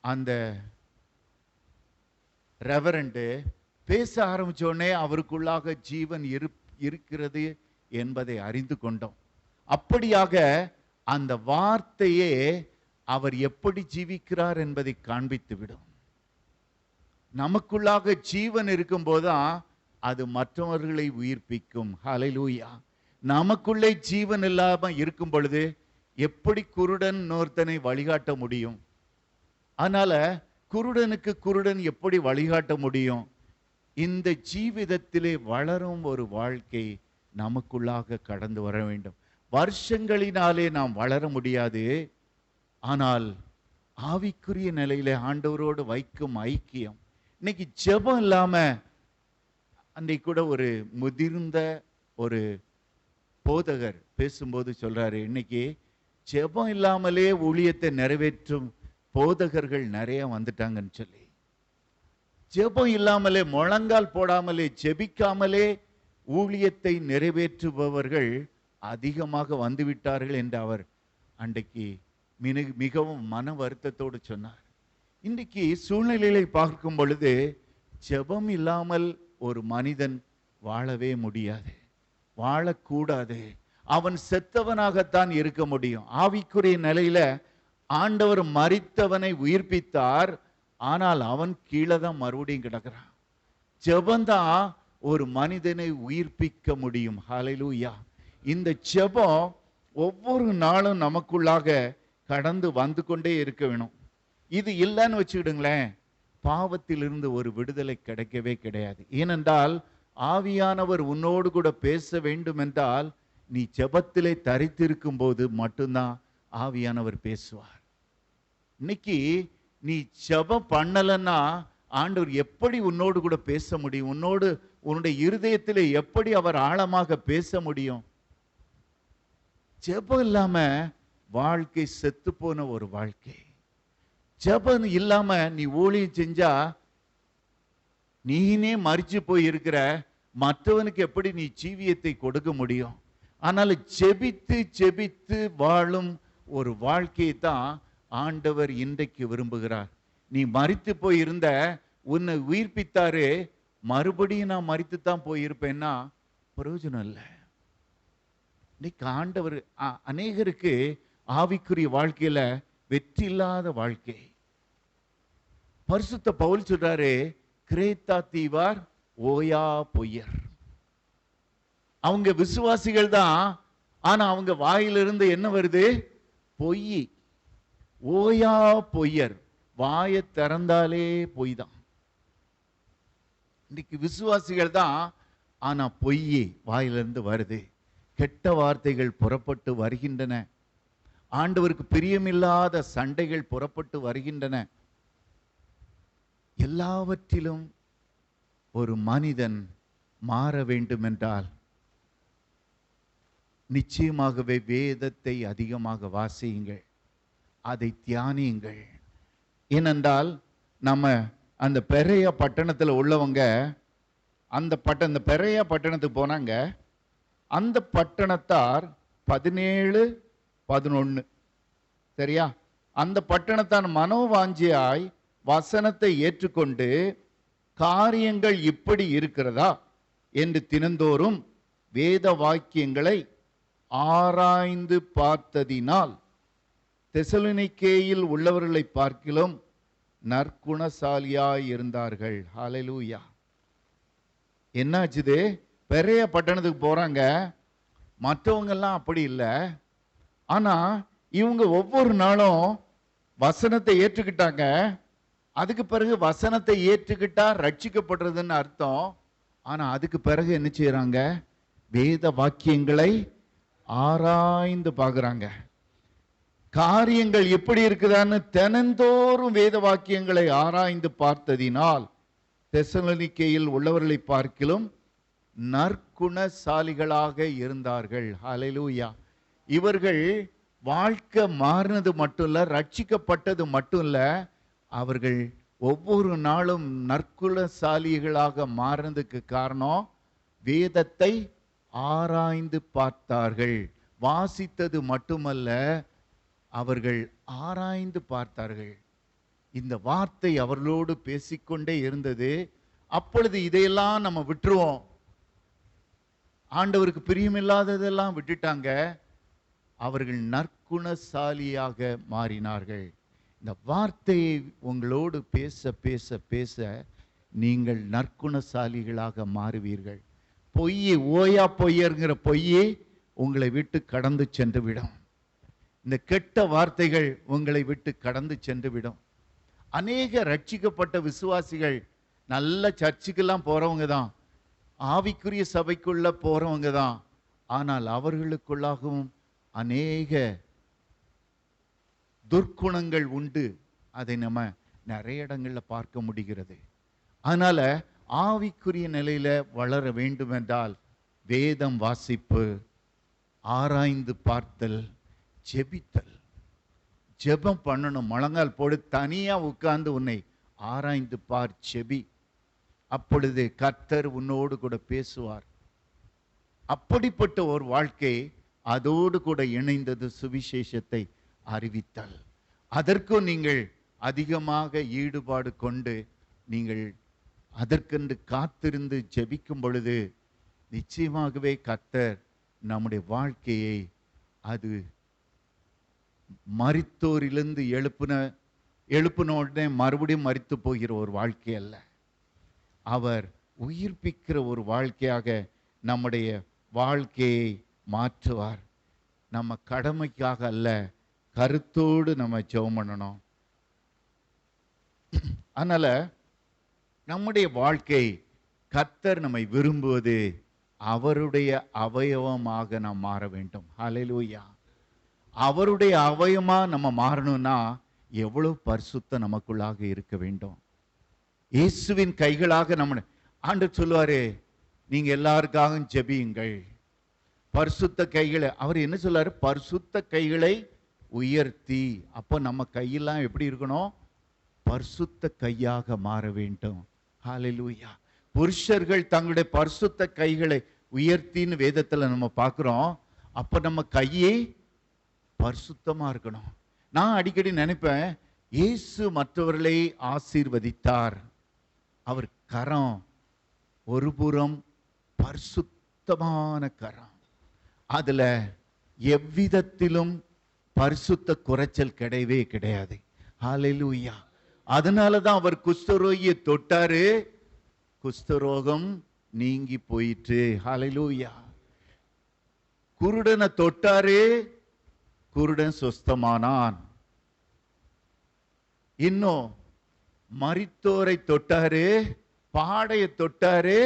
S1: அந்த ரெவரண்ட் பேச ஆரம்பிச்ச உடனே அவருக்குள்ளாக ஜீவன் இருக்கிறது என்பதை அறிந்து கொண்டோம். அப்படியாக அந்த வார்த்தையே அவர் எப்படி ஜீவிக்கிறார் என்பதை காண்பித்து விடும். நமக்குள்ளாக ஜீவன் இருக்கும்போதுதான் அது மற்றவர்களை உயிர்ப்பிக்கும். ஹல்லேலூயா. நமக்குள்ளே ஜீவன் இல்லாம இருக்கும் பொழுது எப்படி குருடன் இன்னொருத்தனை வழிகாட்ட முடியும்? அதனால குருடனுக்கு குருடன் எப்படி வழிகாட்ட முடியும்? இந்த ஜீவிதத்திலே வளரும் ஒரு வாழ்க்கை நமக்குள்ளாக கடந்து வர வேண்டும். வருஷங்களினாலே நாம் வளர முடியாது. ஆனால் ஆவிக்குரிய நிலையில ஆண்டவரோடு வைக்கும் ஐக்கியம். இன்னைக்கு ஜெபம் இல்லாம, அன்றைக்கு கூட ஒரு முதிர்ந்த ஒரு போதகர் பேசும்போது சொல்றாரு, இன்னைக்கு ஜெபம் இல்லாமலே ஊழியத்தை நிறைவேற்றும் போதகர்கள் நிறைய வந்துட்டாங்கன்னு சொல்லி. ஜெபம் இல்லாமலே, முழங்கால் போடாமலே, ஜெபிக்காமலே ஊழியத்தை நிறைவேற்றுபவர்கள் அதிகமாக வந்துவிட்டார்கள் என்று அவர் அன்றைக்கு மிகவும் மன வருத்தத்தோடு சொன்னார். இன்றைக்கு சூழ்நிலையை பார்க்கும் பொழுது ஜெபம் இல்லாமல் ஒரு மனிதன் வாழவே முடியாது, வாழக்கூடாது. அவன் செத்தவனாகத்தான் இருக்க முடியும். ஆவிக்குரிய நிலையில ஆண்டவர் மரித்தவனை உயிர்ப்பித்தார், ஆனால் அவன் கீழே தான் மறுபடியும் கிடக்கிறான். ஜெபந்தான் ஒரு மனிதனை உயிர்ப்பிக்க முடியும். ஹல்லேலூயா. இந்த ஜெபம் ஒவ்வொரு நாளும் நமக்குள்ளாக கடந்து வந்து கொண்டே இருக்க வேணும். இது இல்லைன்னு வச்சுக்கிடுங்களேன், பாவத்திலிருந்து ஒரு விடுதலை கிடைக்கவே கிடையாது. ஏனென்றால் ஆவியானவர் உன்னோடு கூட பேச வேண்டும் என்றால் நீ ஜெபத்திலே தரித்திருக்கும் போது மட்டும்தான் ஆவியானவர் பேசுவார். இன்னைக்கு நீ ஜெபம் பண்ணலன்னா ஆண்டவர் எப்படி உன்னோடு கூட பேச முடியும்? உன்னுடைய இருதயத்திலே எப்படி அவர் ஆழமாக பேச முடியும்? ஜெபம் இல்லாம வாழ்க்கை செத்து போன ஒரு வாழ்க்கை. ஜெபம் இல்லாம நீ ஊழியம் செஞ்சா நீனே மரிச்சு போய் இருக்கிற, மற்றவனுக்கு எப்படி நீ ஜீவியத்தை கொடுக்க முடியும்? ஆனால் ஜெபித்து ஜெபித்து வாழும் ஒரு வாழ்க்கையை தான் ஆண்டவர் இன்றைக்கு விரும்புகிறார். நீ மரித்து போயிருந்த, உன்னை உயிர்ப்பித்தாரு, மறுபடியும் நான் மரித்து தான் போயிருப்பேன்னா பிரயோஜனம் இல்லை. இன்னைக்கு ஆண்டவர் அநேகருக்கு ஆவிக்குரிய வாழ்க்கையில வெற்றி இல்லாத வாழ்க்கை. பரிசுத்த பவுல் சொல்றாரு, கிரேத்தா தீவார் ஓயா பொய்யர். அவங்க விசுவாசிகள் தான், ஆனா அவங்க வாயிலிருந்து என்ன வருது? பொய். ஓயா பொய்யர். வாயை திறந்தாலே பொய் தான். இன்னைக்கு விசுவாசிகள் தான், ஆனா பொய் வாயிலிருந்து வருது. கெட்ட வார்த்தைகள் புறப்பட்டு வருகின்றன. ஆண்டவருக்கு பிரியமில்லாத சண்டைகள் புறப்பட்டு வருகின்றன. எல்லாவற்றிலும் ஒரு மனிதன் மாற வேண்டும் என்றால் நிச்சயமாகவே வேதத்தை அதிகமாக வாசியுங்கள், அதை தியானியுங்கள். ஏனென்றால் நம்ம அந்த பெரிய பட்டணத்தில் உள்ளவங்க அந்த பெரிய பட்டணத்துக்கு போனாங்க. அந்த பட்டணத்தார் 17-11 சரியா? அந்த பட்டணத்தார் மனோவாஞ்சியாய் வசனத்தை ஏற்றுக்கொண்டு காரியங்கள் இப்படி இருக்கிறதா என்று தினந்தோறும் வேத வாக்கியங்களை ஆராய்ந்து பார்த்ததினால் தெசலோனிக்கேயில் உள்ளவர்களை பார்க்கிலும் நற்குணசாலியாய் இருந்தார்கள். ஹல்லேலூயா. என்னாச்சுது? பெரிய பட்டணத்துக்கு போறாங்க, மற்றவங்க எல்லாம் அப்படி இல்லை. ஆனா இவங்க ஒவ்வொரு நாளும் வசனத்தை ஏற்றுக்கிட்டாங்க. அதுக்கு பிறகு வசனத்தை ஏற்றுக்கிட்டா ரட்சிக்கப்படுறதுன்னு அர்த்தம். ஆனா அதுக்கு பிறகு என்ன செய்யறாங்க? வேத வாக்கியங்களை ஆராய்ந்து பார்க்கறாங்க. காரியங்கள் எப்படி இருக்குதான்னு தினந்தோறும் வேத வாக்கியங்களை ஆராய்ந்து பார்த்ததினால் தெசலோனிக்கேயில் உள்ளவர்களை பார்க்கிலும் நற்குணசாலியாய் நற்குணசாலிகளாக இருந்தார்கள். ஹல்லேலூயா. இவர்கள் வாழ்க்கை மாறினது மட்டும் இல்ல, ரட்சிக்கப்பட்டது மட்டும் இல்ல, அவர்கள் ஒவ்வொரு நாளும் நற்குணசாலிகளாக மாறினதுக்கு காரணம் வேதத்தை ஆராய்ந்து பார்த்தார்கள். வாசித்தது மட்டுமல்ல, அவர்கள் ஆராய்ந்து பார்த்தார்கள். இந்த வார்த்தை அவர்களோடு பேசிக்கொண்டே இருந்தது. அப்பொழுது இதையெல்லாம் நம்ம விட்டுருவோம், ஆண்டவருக்கு பிரியமில்லாததெல்லாம் விட்டுட்டாங்க. அவர்கள் நற்குணசாலியாக மாறினார்கள். இந்த வார்த்தையை உங்களோடு பேச பேச பேச நீங்கள் நற்குணசாலிகளாக மாறுவீர்கள். பொய்யை ஓயா பொய்யர்ங்கிற பொய்யே உங்களை விட்டு கடந்து சென்று விடும். இந்த கெட்ட வார்த்தைகள் உங்களை விட்டு கடந்து சென்று விடும். அநேக ரட்சிக்கப்பட்ட விசுவாசிகள் நல்ல சர்ச்சுக்கெல்லாம் போறவங்க தான், ஆவிக்குரிய சபைக்குள்ள போறவங்க தான். ஆனால் அவர்களுக்குள்ளாகவும் அநேக துர்க்குணங்கள் உண்டு. அதை நம்ம நிறைய இடங்கள்ல பார்க்க முடிகிறது. அதனால ஆவிக்குரிய நிலையில வளர வேண்டும் என்றால் வேதம் வாசிப்பு, ஆராய்ந்து பார்த்தல், ஜெபித்தல். ஜெபம் பண்ணணும். முழங்கால் போடு, தனியா உட்கார்ந்து உன்னை ஆராய்ந்து பார், ஜெபி. அப்பொழுது கர்த்தர் உன்னோடு கூட பேசுவார். அப்படிப்பட்ட ஒரு வாழ்க்கை, அதோடு கூட இணைந்தது சுவிசேஷத்தை அறிவித்தல். அதற்கும் நீங்கள் அதிகமாக ஈடுபாடு கொண்டு நீங்கள் அதற்கென்று காத்திருந்து ஜெபிக்கும் பொழுது நிச்சயமாகவே கர்த்தர் நம்முடைய வாழ்க்கையை, அது மரித்தோரிலிருந்து எழுப்பின உடனே மறுபடியும் மரித்து போகிற ஒரு வாழ்க்கை அல்ல, அவர் உயிர்ப்பிக்கிற ஒரு வாழ்க்கையாக நம்முடைய வாழ்க்கையை மாற்றுவார். நம்ம கடமைக்காக அல்ல, கருத்தோடு நம்ம ஜெபம் பண்ணணும். அதனால நம்முடைய வாழ்க்கை, கர்த்தர் நம்மை விரும்புவது அவருடைய அவயவமாக நாம் மாற வேண்டும். ஹல்லேலூயா. அவருடைய அவயவமா நம்ம மாறணும்னா எவ்வளவு பரிசுத்தம் நமக்குள்ளாக இருக்க வேண்டும். இயேசுவின் கைகளாக நம்ம, ஆண்டவர் சொல்லுவாரு, நீங்க எல்லாருக்காகவும் ஜெபியுங்கள். பரிசுத்த கைகளை, அவர் என்ன சொல்றாரு? பரிசுத்த கைகளை உயர்த்தி. அப்போ நம்ம கையெல்லாம் எப்படி இருக்கணும்? பரிசுத்த கையாக மாற வேண்டும். ஹல்லேலூயா. புருஷர்கள் தங்களுடைய பரிசுத்த கைகளை உயர்த்தின்னு வேதத்துல நம்ம பார்க்கிறோம். அப்ப நம்ம கையை பரிசுத்தமா இருக்கணும். நான் அடிக்கடி நினைப்பேன், இயேசு மற்றவர்களை ஆசீர்வதித்தார். அவர் கரம் ஒருபுறம் பரிசுத்தமான கரம், அதுல எவ்விதத்திலும் பரிசுத்த குறைச்சல் கிடையவே கிடையாது. ஹல்லேலூயா. அதனாலதான் அவர் குஷ்டரோகியை தொட்டாரு, குஷ்டரோகம் நீங்கி போயிற்று. ஹல்லேலூயா. குருடனை தொட்டாரு, குருடன் சுஸ்தமானான். இன்னும் மரித்தோரை தொட்டாரு, பாடையை தொட்டாரு,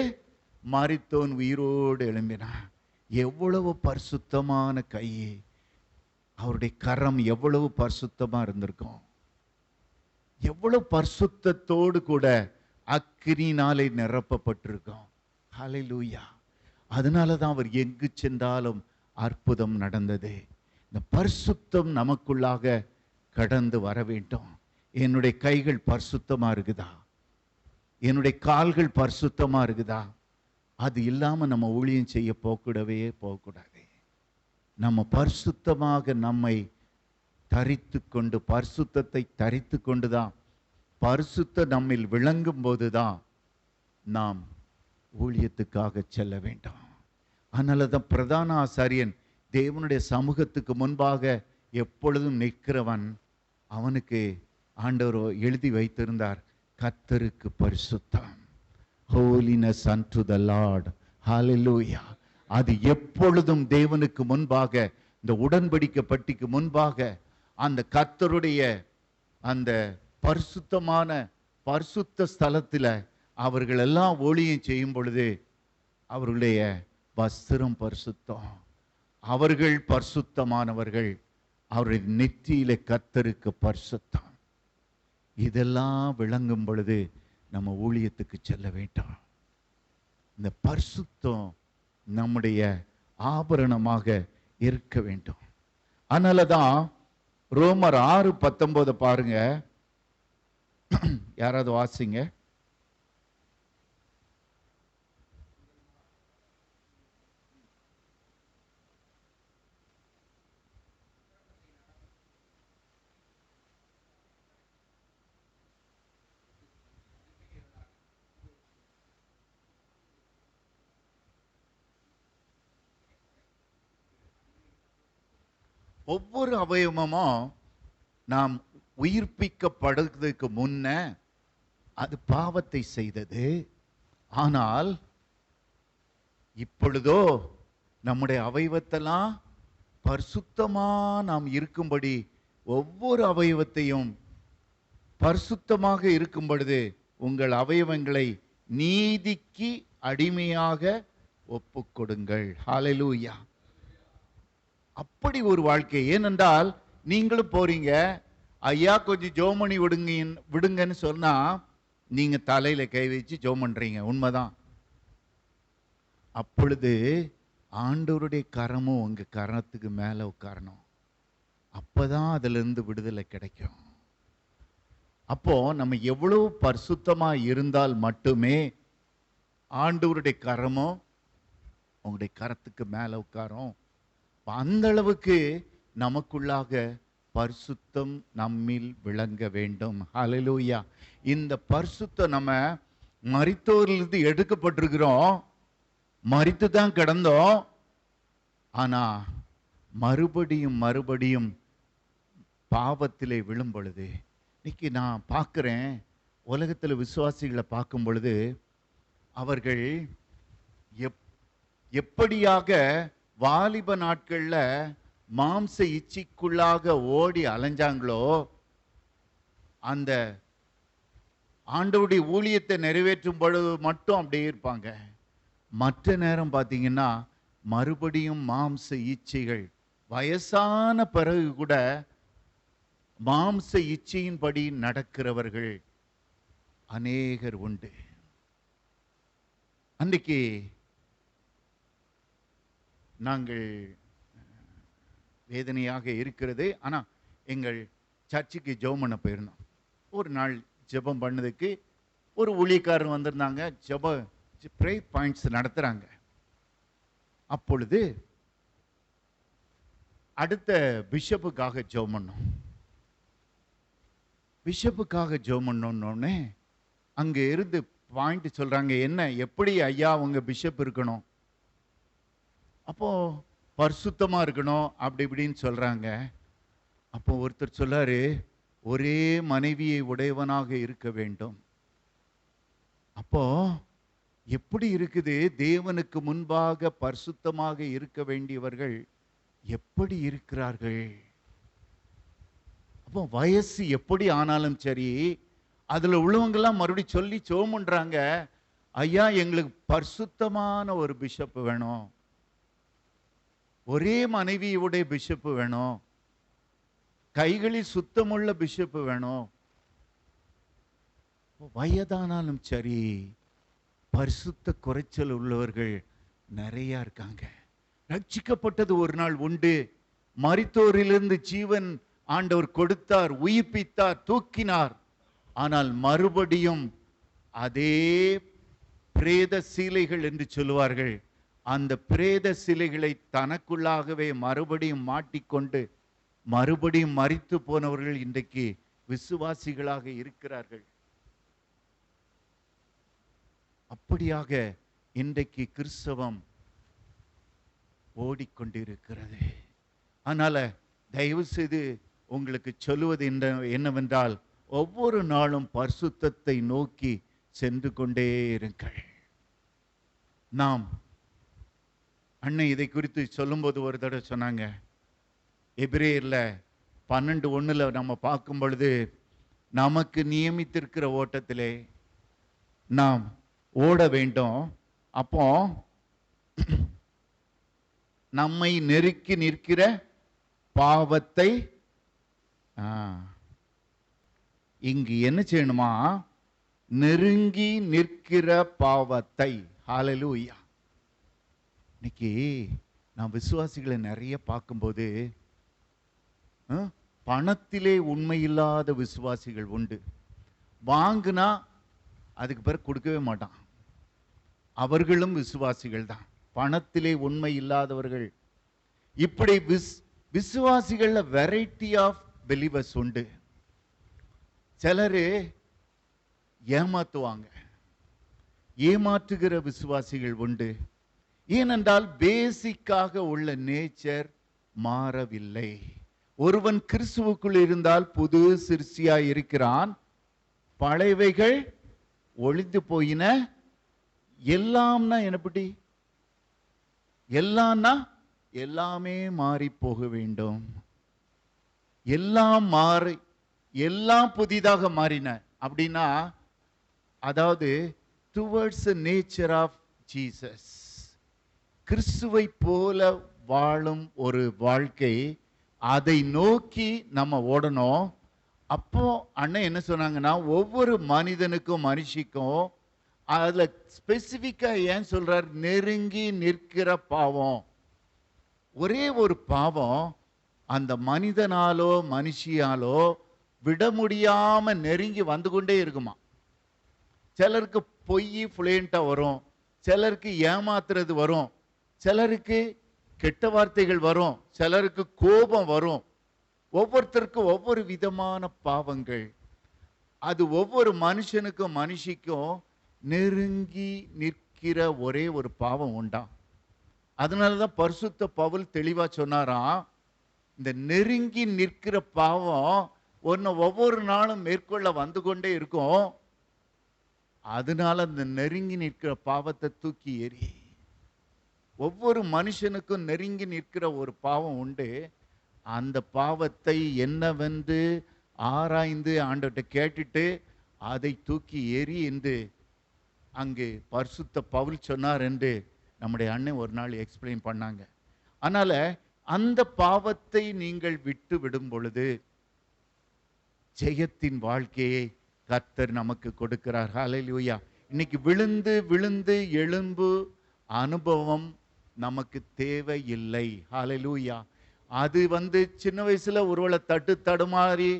S1: மரித்தோன் உயிரோடு எழும்பினான். எவ்வளவு பரிசுத்தமான கை, அவருடைய கரம் எவ்வளவு பரிசுத்தமா இருந்திருக்கும். எவ்வளவு பரிசுத்தத்தோடு கூட அக்கினினாலே நிரப்பப்பட்டிருக்கும். ஹல்லேலூயா. அதனாலதான் அவர் எங்கு சென்றாலும் அற்புதம் நடந்தது. இந்த பரிசுத்தம் நமக்குள்ளாக கடந்து வர வேண்டும். என்னுடைய கைகள் பரிசுத்தமா இருக்குதா? என்னுடைய கால்கள் பரிசுத்தமா இருக்குதா? அது இல்லாம நம்ம ஊழியம் செய்ய போகக்கூடாது. நம்ம பரிசுத்தமாக நம்மை தரித்து கொண்டு, பரிசுத்தத்தை தரித்து கொண்டுதான், பரிசுத்த நம்மில் விளங்கும் போதுதான் நாம் ஊழியத்துக்காக செல்ல வேண்டும். அதனாலதான் பிரதான ஆசாரியன் தேவனுடைய சமூகத்துக்கு முன்பாக எப்பொழுதும் நிற்கிறவன், அவனுக்கு ஆண்டவர் எழுதி வைத்திருந்தார், கர்த்தருக்கு பரிசுத்தம், holiness unto the Lord. hallelujah. அது எப்பொழுதும் தேவனுக்கு முன்பாக, இந்த உடன்படிக்கை பட்டிக்கு முன்பாக, அந்த கர்த்தருடைய அந்த பரிசுத்தமான பரிசுத்த ஸ்தலத்தில் அவர்கள் எல்லாம் ஊழியம் செய்யும் பொழுது அவர்களுடைய வஸ்திரம் பரிசுத்தம், அவர்கள் பரிசுத்தமானவர்கள், அவருடைய நெற்றியில கர்த்தருக்கு பரிசுத்தம். இதெல்லாம் விளங்கும் பொழுது நம்ம ஊழியத்துக்கு செல்ல வேண்டாம். இந்த பரிசுத்தம் நம்முடைய ஆபரணமாக இருக்க வேண்டும். அதனாலதான் ரோமர் 6:19 பாருங்க, யாராவது வாசிங்க. ஒவ்வொரு அவயவமும் நாம் உயிர்ப்பிக்கப்படுவதற்கு முன்ன அது பாவத்தை செய்தது. ஆனால் இப்பொழுதோ நம்முடைய அவயவத்தெல்லாம் பரிசுத்தமா நாம் இருக்கும்படி, ஒவ்வொரு அவயவத்தையும் பரிசுத்தமாக இருக்கும் பொழுது உங்கள் அவயவங்களை நீதிக்கு அடிமையாக ஒப்புக்கொடுங்கள். ஹல்லேலூயா. அப்படி ஒரு வாழ்க்கை. ஏனென்றால் நீங்களும் போறீங்க, ஐயா கொஞ்சம் ஜெபம் பண்ணி விடுங்கன்னு சொன்னா நீங்க தலையில கை வச்சு ஜெபம் பண்றீங்க. உண்மைதான். அப்பொழுது ஆண்டவருடைய கரமும் உங்க கரத்துக்கு மேல உட்காரணும். அப்பதான் அதுல இருந்து விடுதலை கிடைக்கும். அப்போ நம்ம எவ்வளவு பரிசுத்தமா இருந்தால் மட்டுமே ஆண்டவருடைய கரமும் உங்களுடைய கரத்துக்கு மேல உட்காரும். அந்த அளவுக்கு நமக்குள்ளாக பரிசுத்தம் நம்மில் விளங்க வேண்டும். ஹல்லேலூயா. இந்த பரிசுத்தம், நம்ம மரித்தோரிலிருந்து எடுக்கப்பட்டிருக்கிறோம், மரித்து தான் கிடந்தோம். ஆனா மறுபடியும் மறுபடியும் பாவத்திலே விழும் பொழுது, இன்னைக்கு நான் பார்க்கிறேன் உலகத்தில் விசுவாசிகளை பார்க்கும் பொழுது, அவர்கள் எப்படியாக வாலிப நாட்கள்ல மாம்ச இச்சைக்குள்ளாக ஓடி அலைஞ்சாங்களோ, அந்த ஆண்டவருடைய ஊழியத்தை நிறைவேற்றும் பொழுது மட்டும் அப்படியே இருப்பாங்க. மற்ற நேரம் பார்த்தீங்கன்னா மறுபடியும் மாம்ச இச்சைகள். வயசான பிறகு கூட மாம்ச இச்சையின்படி நடக்கிறவர்கள் அநேகர் உண்டு. அன்றைக்கு நாங்கள் வேதனையாக இருக்கிறது. ஆனால் எங்கள் சர்ச்சுக்கு ஜெபம் பண்ண போயிருந்தோம். ஒரு நாள் ஜெபம் பண்ணதுக்கு ஒரு ஊழியக்காரர் வந்திருந்தாங்க. ப்ரே பாயிண்ட்ஸ் நடத்துகிறாங்க. அப்பொழுது அடுத்த பிஷப்புக்காக ஜெபம் பண்ணோம். பிஷப்புக்காக ஜெபம் பண்ணோன்னே அங்கே இருந்து பாயிண்ட் சொல்கிறாங்க, என்ன எப்படி ஐயா உங்க பிஷப் இருக்கணும், அப்போ பரிசுத்தமா இருக்கணும் அப்படி இப்படின்னு சொல்றாங்க. அப்போ ஒருத்தர் சொல்லாரு, ஒரே மனைவியை உடையவனாக இருக்க வேண்டும். அப்போ எப்படி இருக்குது? தேவனுக்கு முன்பாக பரிசுத்தமாக இருக்க வேண்டியவர்கள் எப்படி இருக்கிறார்கள்? அப்போ வயசு எப்படி ஆனாலும் சரி, அதுல உள்ளவங்கெல்லாம் மறுபடியும் சொல்லி சோமுன்றாங்க, ஐயா எங்களுக்கு பரிசுத்தமான ஒரு பிஷப் வேணும், ஒரே மனைவியுடைய பிஷப்பு வேணும், கைகளில் சுத்தமுள்ள பிஷப்பு வேணும். வயதானாலும் சரி, பரிசுத்த குறைச்சல் உள்ளவர்கள் நிறைய இருக்காங்க. ரட்சிக்கப்பட்டது ஒரு நாள் உண்டு. மரித்தோரிலிருந்து ஜீவன் ஆண்டவர் கொடுத்தார், உயிர்ப்பித்தார், தூக்கினார். ஆனால் மறுபடியும் அதே பிரேத சீலைகள் என்று சொல்லுவார்கள், அந்த பிரேத சிலைகளை தனக்குள்ளாகவே மறுபடியும் மாட்டிக்கொண்டு மறுபடியும் மரித்து போனவர்கள் இன்றைக்கு விசுவாசிகளாக இருக்கிறார்கள். அப்படியாக இன்றைக்கு கிறிஸ்தவம் ஓடிக்கொண்டிருக்கிறது. அதனால தயவு செய்து உங்களுக்கு சொல்லுவது என்னவென்றால், ஒவ்வொரு நாளும் பரிசுத்தத்தை நோக்கி சென்று கொண்டே இருங்கள். நாம் அன்னை இதை குறித்து சொல்லும்போது ஒரு தடவை சொன்னாங்க, எபிரேயர்ல 12:1 நம்ம பார்க்கும் பொழுது, நமக்கு நியமித்திருக்கிற ஓட்டத்திலே நாம் ஓட வேண்டும். அப்போ நம்மை நெருக்கி நிற்கிற பாவத்தை இங்கு என்ன செய்யணுமா? நெருங்கி நிற்கிற பாவத்தை. ஹல்லேலூயா. இன்னைக்கு நான் விசுவாசிகளை நிறைய பார்க்கும்போது பணத்திலே உண்மையில்லாத விசுவாசிகள் உண்டு. வாங்குனா அதுக்கு பிறகு கொடுக்கவே மாட்டான். அவர்களும் விசுவாசிகள் தான், பணத்திலே உண்மை இல்லாதவர்கள். இப்படி விசுவாசிகள்ல வெரைட்டி ஆஃப் பிலீவர்ஸ் உண்டு. சிலரு ஏமாத்துவாங்க, ஏமாற்றுகிற விசுவாசிகள் உண்டு. ஏனென்றால் பேசிக்காக உள்ள நேச்சர் மாறவில்லை. ஒருவன் கிறிஸ்துவுக்குள் இருந்தால் புது சிருஷ்டியாய் இருக்கிறான், பழையவைகள் ஒளிந்து போயின. எல்லாம்னா என்னப்படி? எல்லாம்னா எல்லாமே மாறி போக வேண்டும். எல்லாம் மாறி எல்லாம் புதிதாக மாறின அப்படின்னா, அதாவது டுவர்ட்ஸ் நேச்சர் ஆஃப் ஜீசஸ், கிறிஸ்துவை போல வாழும் ஒரு வாழ்க்கை, அதை நோக்கி நம்ம ஓடணும். அப்போ அண்ணன் என்ன சொன்னாங்கன்னா, ஒவ்வொரு மனிதனுக்கும் மனுஷிக்கும் அதுல ஸ்பெசிபிக்கா ஏன் சொல்றார், நெருங்கி நிற்கிற பாவம். ஒரே ஒரு பாவம் அந்த மனிதனாலோ மனுஷியாலோ விட முடியாம நெருங்கி வந்து கொண்டே இருக்குமா. சிலருக்கு பொய் ஃப்ளூயண்டா வரும், சிலருக்கு ஏமாத்துறது வரும், சிலருக்கு கெட்ட வார்த்தைகள் வரும், சிலருக்கு கோபம் வரும். ஒவ்வொருத்தருக்கும் ஒவ்வொரு விதமான பாவங்கள். அது ஒவ்வொரு மனுஷனுக்கும் மனுஷிக்கும் நெருங்கி நிற்கிற ஒரே ஒரு பாவம் உண்டா. அதனாலதான் பரிசுத்த பவுல் தெளிவா சொன்னாராம், இந்த நெருங்கி நிற்கிற பாவம் ஒவ்வொரு நாளும் மேற்கொள்ள வந்து கொண்டே இருக்கும். அதனால அந்த நெருங்கி நிற்கிற பாவத்தை தூக்கி எறி. ஒவ்வொரு மனுஷனுக்கும் நெருங்கி நிற்கிற ஒரு பாவம் உண்டு. அந்த பாவத்தை என்னவென்று ஆராய்ந்து ஆண்டவர்கிட்ட கேட்டுட்டு அதை தூக்கி எறி என்று அங்கு பரிசுத்த பவுல் சொன்னார் என்று நம்முடைய அண்ணன் ஒரு நாள் எக்ஸ்பிளைன் பண்ணாங்க. அதனால அந்த பாவத்தை நீங்கள் விட்டு விடும் பொழுது ஜெயத்தின் வாழ்க்கையை கர்த்தர் நமக்கு கொடுக்கிறார். ஹல்லேலூயா. இன்னைக்கு விழுந்து விழுந்து எழும்பு அனுபவம் நமக்கு தேவையில்லை. ஹல்லேலூயா. அது சின்ன வயசுல ஒருவேளை தடுமாறி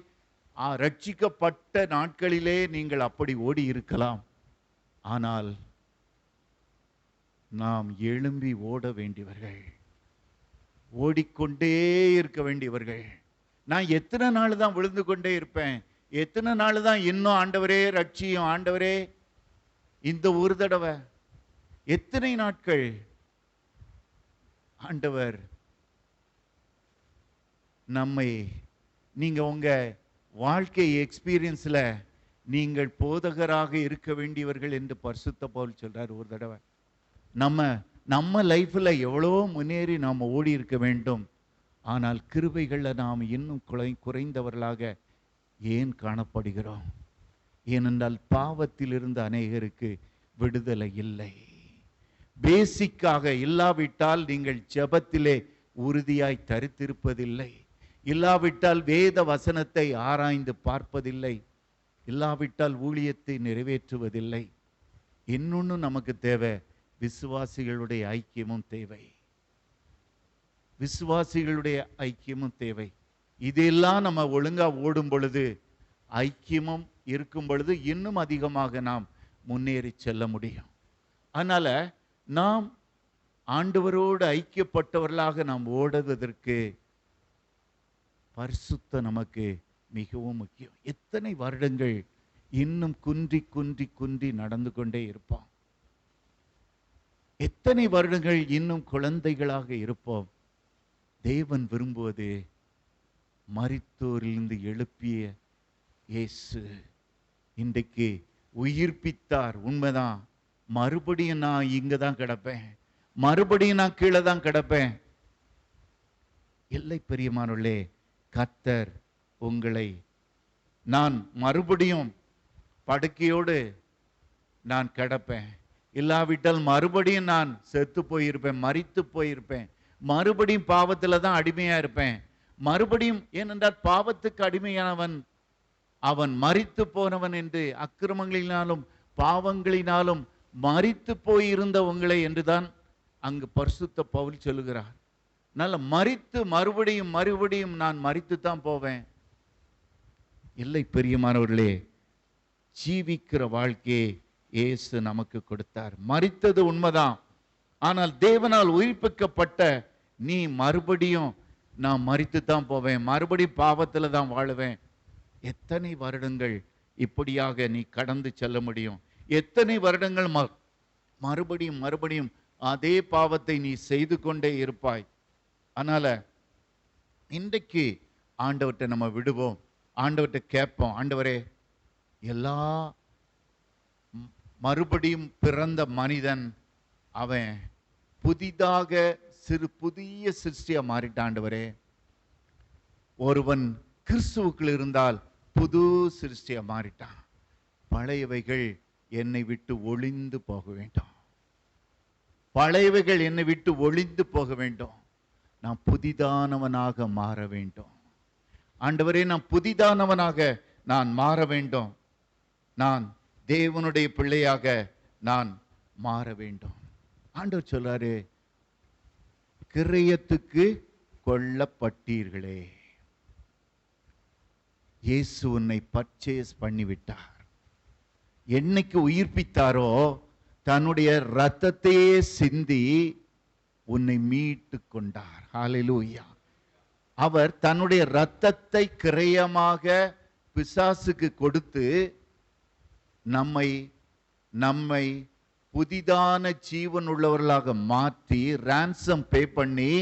S1: ரட்சிக்கப்பட்ட நாட்களிலே நீங்கள் அப்படி ஓடி இருக்கலாம். ஆனால் நாம் எழும்பி ஓட வேண்டியவர்கள், ஓடிக்கொண்டே இருக்க வேண்டியவர்கள். நான் எத்தனை நாள் தான் விழுந்து கொண்டே இருப்பேன்? எத்தனை நாள் தான் இன்னும் ஆண்டவரே ரட்சியும், ஆண்டவரே இந்த ஒரு தடவை? எத்தனை நாட்கள்? ஆண்டவர் நம்மை, நீங்க உங்க வாழ்க்கை எக்ஸ்பீரியன்ஸ்ல நீங்கள் போதகராக இருக்க வேண்டியவர்கள் என்று பரிசுத்த பவுல் சொல்றார். ஒரு தடவை நம்ம லைஃப்ல எவ்வளோ முன்னேறி நாம் ஓடி இருக்க வேண்டும். ஆனால் கிருபைகள்ல நாம் இன்னும் குறைந்தவர்களாக ஏன் காணப்படுகிறோம்? ஏனென்றால் பாவத்தில் இருந்து அநேகருக்கு விடுதலை இல்லை. பேசிக்காக இல்லாவிட்டால் நீங்கள் ஜெபத்திலே உறுதியாய் தரித்திருப்பதில்லை, இல்லாவிட்டால் வேத வசனத்தை ஆராய்ந்து பார்ப்பதில்லை, இல்லாவிட்டால் ஊழியத்தை நிறைவேற்றுவதில்லை. இன்னொன்னு நமக்கு தேவை, விசுவாசிகளுடைய ஐக்கியமும் தேவை. விசுவாசிகளுடைய ஐக்கியமும் தேவை. இதெல்லாம் நம்ம ஒழுங்கா ஓடும் பொழுது, ஐக்கியமும் இருக்கும் பொழுது இன்னும் அதிகமாக நாம் முன்னேறி செல்ல முடியும். அதனால நாம் ஆண்டவரோடு ஐக்கியப்பட்டவர்களாக நாம் ஓடுவதற்கு பரிசுத்த நமக்கு மிகவும் முக்கியம். எத்தனை வருடங்கள் இன்னும் குன்றி குன்றி குன்றி நடந்து கொண்டே இருப்போம்? எத்தனை வருடங்கள் இன்னும் குழந்தைகளாக இருப்போம்? தேவன் விரும்புவது மரித்தோரிலிருந்து எழுப்பிய இயேசு இன்றைக்கு உயிர்ப்பித்தார். உண்மைதான். மறுபடியும் நான் இங்க தான் கிடப்பேன், மறுபடியும் நான் கீழே தான் கிடப்பேன். இல்லை பிரியமானவர்களே, கர்த்தர் உங்களை, நான் மறுபடியும் படுக்கையோடு நான் கிடப்பேன், இல்லாவிட்டால் மறுபடியும் நான் செத்து போயிருப்பேன், மரித்து போயிருப்பேன், மறுபடியும் பாவத்துல தான் அடிமையா இருப்பேன். மறுபடியும், ஏனென்றால் பாவத்துக்கு அடிமையானவன் அவன் மரித்து போனவன் என்று, அக்கிரமங்களினாலும் பாவங்களினாலும் மரித்து போயிருந்த உங்களை என்றுதான் அங்கு பரிசுத்த பவுல் சொல்லுகிறார், நல்ல மரித்து மறுபடியும் மறுபடியும் நான் மரித்து தான் போவேன். இல்லை பிரியமானவர்களே, ஜீவிக்கிற வாழ்க்கையை இயேசு நமக்கு கொடுத்தார். மரித்தது உண்மைதான், ஆனால் தேவனால் உயிர்ப்பிக்கப்பட்ட நீ மறுபடியும் நான் மரித்து தான் போவேன், மறுபடியும் பாவத்தில் தான் வாழுவேன். எத்தனை வருடங்கள் இப்படியாக நீ கடந்து செல்ல முடியும்? எத்தனை வருடங்கள் மறுபடியும் மறுபடியும் அதே பாவத்தை நீ செய்து கொண்டே இருப்பாய். அதனால இன்றைக்கு ஆண்டவர்கிட்ட நம்ம விடுவோம், ஆண்டவர்கிட்ட கேட்போம், ஆண்டவரே, எல்லா மறுபடியும் பிறந்த மனிதன் அவன் புதிதாக புதிய சிருஷ்டியா மாறிட்டான். ஆண்டவரே, ஒருவன் கிறிஸ்துவுக்குள் இருந்தால் புது சிருஷ்டியா மாறிட்டான். பழையவைகள் என்னை விட்டு ஒளிந்து போக வேண்டும், பழையவைகள் என்னை விட்டு ஒளிந்து போக வேண்டும். நான் புதிதானவனாக மாற வேண்டும். ஆண்டவரே, நான் புதிதானவனாக நான் மாற வேண்டும். நான் தேவனுடைய பிள்ளையாக நான் மாற வேண்டும். ஆண்டவர் சொல்றாரு, கிரயத்துக்கு கொல்லப்பட்டீர்களே. இயேசு உன்னை பர்ச்சேஸ் பண்ணிவிட்டார். என்னைக்கு உயிர்ப்பித்தாரோ தன்னுடைய இரத்தத்தையே சிந்தி உன்னை மீட்டு கொண்டார். ஹல்லேலூயா. அவர் தன்னுடைய இரத்தத்தை கிரயமாக பிசாசுக்கு கொடுத்து நம்மை நம்மை புதிதான ஜீவன் உள்ளவர்களாக மாற்றி ransom பே பண்ணி,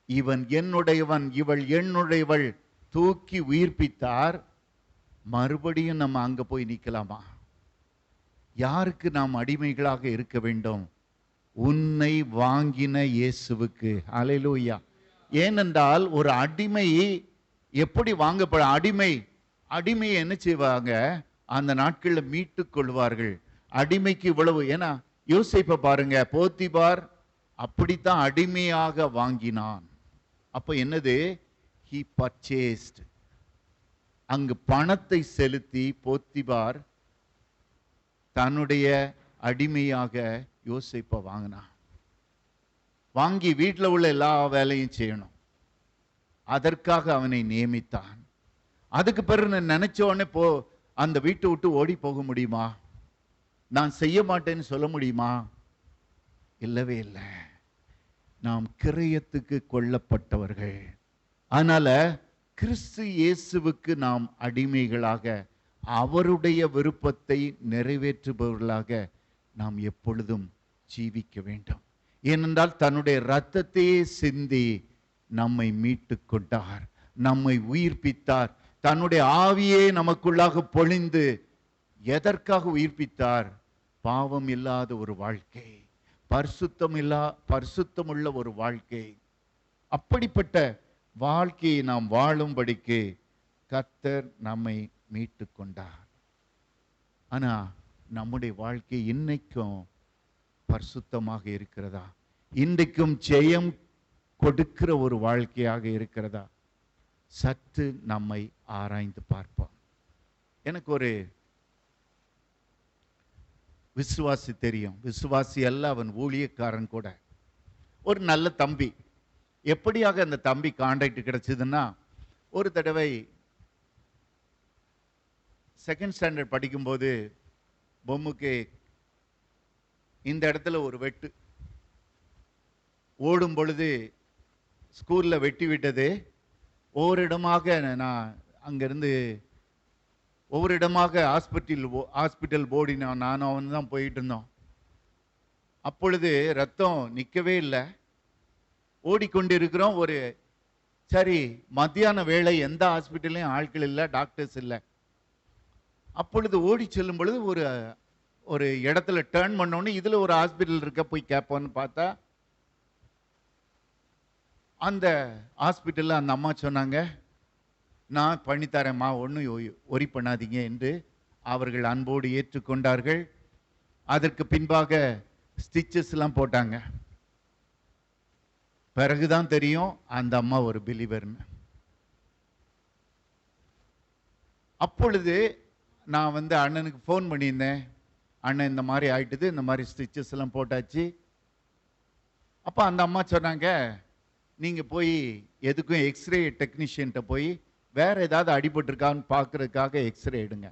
S1: இவன் என்னுடையவன் இவள் என்னுடையவள் தூக்கி உயிர்ப்பித்தார். மறுபடியும் நம்ம அங்க போய் நிக்கலாமா? யாருக்கு நாம் அடிமைகளாக இருக்க வேண்டும்? உன்னை வாங்கின இயேசுவுக்கு. ஹல்லேலூயா. ஏனென்றால் ஒரு அடிமை எப்படி வாங்கப்பட, அடிமையை என்ன செய்வாங்க? அந்த நாட்களில் மீட்டு கொள்வார்கள். அடிமைக்கு இவ்வளவு, ஏன்னா யோசேப்பை பாருங்க, போத்திபார் அப்படித்தான் அடிமையாக வாங்கினான். அப்ப என்னது? he purchased. அங்கு பணத்தை செலுத்தி போத்திபார் தன்னுடைய அடிமையாக யோசேப்பை வாங்கினான். வாங்கி வீட்டில் உள்ள எல்லா வேலையும் செய்யணும், அதற்காக அவனை நியமித்தான். அதுக்கு பிறகு நினைச்ச உடனே அந்த வீட்டை விட்டு ஓடி போக முடியுமா? நான் செய்ய மாட்டேன்னு சொல்ல முடியுமா? இல்லவே இல்லை. நாம் கிரயத்துக்கு கொல்லப்பட்டவர்கள். அதனால கிறிஸ்து இயேசுவுக்கு நாம் அடிமைகளாக, அவருடைய விருப்பத்தை நிறைவேற்றுபவர்களாக நாம் எப்பொழுதும் ஜீவிக்க வேண்டும். ஏனென்றால் தன்னுடைய இரத்தத்தையே சிந்தி நம்மை மீட்டு கொண்டார், நம்மை உயிர்ப்பித்தார். தன்னுடைய ஆவியே நமக்குள்ளாக பொழிந்து எதற்காக உயிர்ப்பித்தார்? பாவம் இல்லாத ஒரு வாழ்க்கை, பரிசுத்தமுள்ள ஒரு வாழ்க்கை. அப்படிப்பட்ட வாழ்க்கையை நாம் வாழும்படிக்கு கர்த்தர் நம்மை மீட்டு கொண்டார். ஆனா நம்முடைய வாழ்க்கை இன்னைக்கும் பரிசுத்தமாக இருக்கிறதா? இன்றைக்கும் ஜெயம் கொடுக்கிற ஒரு வாழ்க்கையாக இருக்கிறதா? சற்று நம்மை ஆராய்ந்து பார்ப்போம். எனக்கு ஒரு விசுவாசி தெரியும். விசுவாசி அல்ல, அவன் ஊழியக்காரன் கூட. ஒரு நல்ல தம்பி. எப்படியாக அந்த தம்பி கான்டாக்ட் கிடைச்சதுன்னா, ஒரு தடவை செகண்ட் ஸ்டாண்டர்ட் படிக்கும்போது பொம்முக்கு இந்த இடத்துல ஒரு வெட்டு ஓடும் பொழுது ஸ்கூல்ல வெட்டி விட்டது. ஒவ்வொரு இடமாக நான் அங்கிருந்து ஒவ்வொரு இடமாக ஹாஸ்பிட்டல் போடி நானும் அவன் தான் போயிட்டு இருந்தோம். அப்பொழுது ரத்தம் நிற்கவே இல்லை, ஓடிக்கொண்டு இருக்கிறோம். ஒரு சரி, மத்தியான வேளை, எந்த ஹாஸ்பிட்டல்லையும் ஆட்கள் இல்லை, டாக்டர்ஸ் இல்லை. அப்பொழுது ஓடி செல்லும் பொழுது ஒரு இடத்துல டேர்ன் பண்ணோன்னு இதுல ஒரு ஹாஸ்பிட்டல் இருக்க, போய் கேட்போன்னு பார்த்தா அந்த ஹாஸ்பிட்டலில் அந்த அம்மா சொன்னாங்க, நான் பண்ணித்தரேம்மா, ஒன்றும் ஒரி பண்ணாதீங்க என்று அவர்கள் அன்போடு ஏற்றுக்கொண்டார்கள். அதற்கு பின்பாக ஸ்டிச்சஸ்லாம் போட்டாங்க. பிறகுதான் தெரியும் அந்த அம்மா ஒரு பிலீவர்னு. அப்பொழுது நான் அண்ணனுக்கு ஃபோன் பண்ணியிருந்தேன், அண்ணன் இந்த மாதிரி ஆயிட்டுது, இந்த மாதிரி ஸ்டிச்சஸ் எல்லாம் போட்டாச்சு, அப்போ அந்த அம்மா சொன்னாங்க, நீங்க போய் எதுக்கும் எக்ஸ்ரே டெக்னீஷியன்ட்ட போய் வேற ஏதாவது அடிபட்டிருக்கான்னு பார்க்கறதுக்காக எக்ஸ்ரே எடுங்க.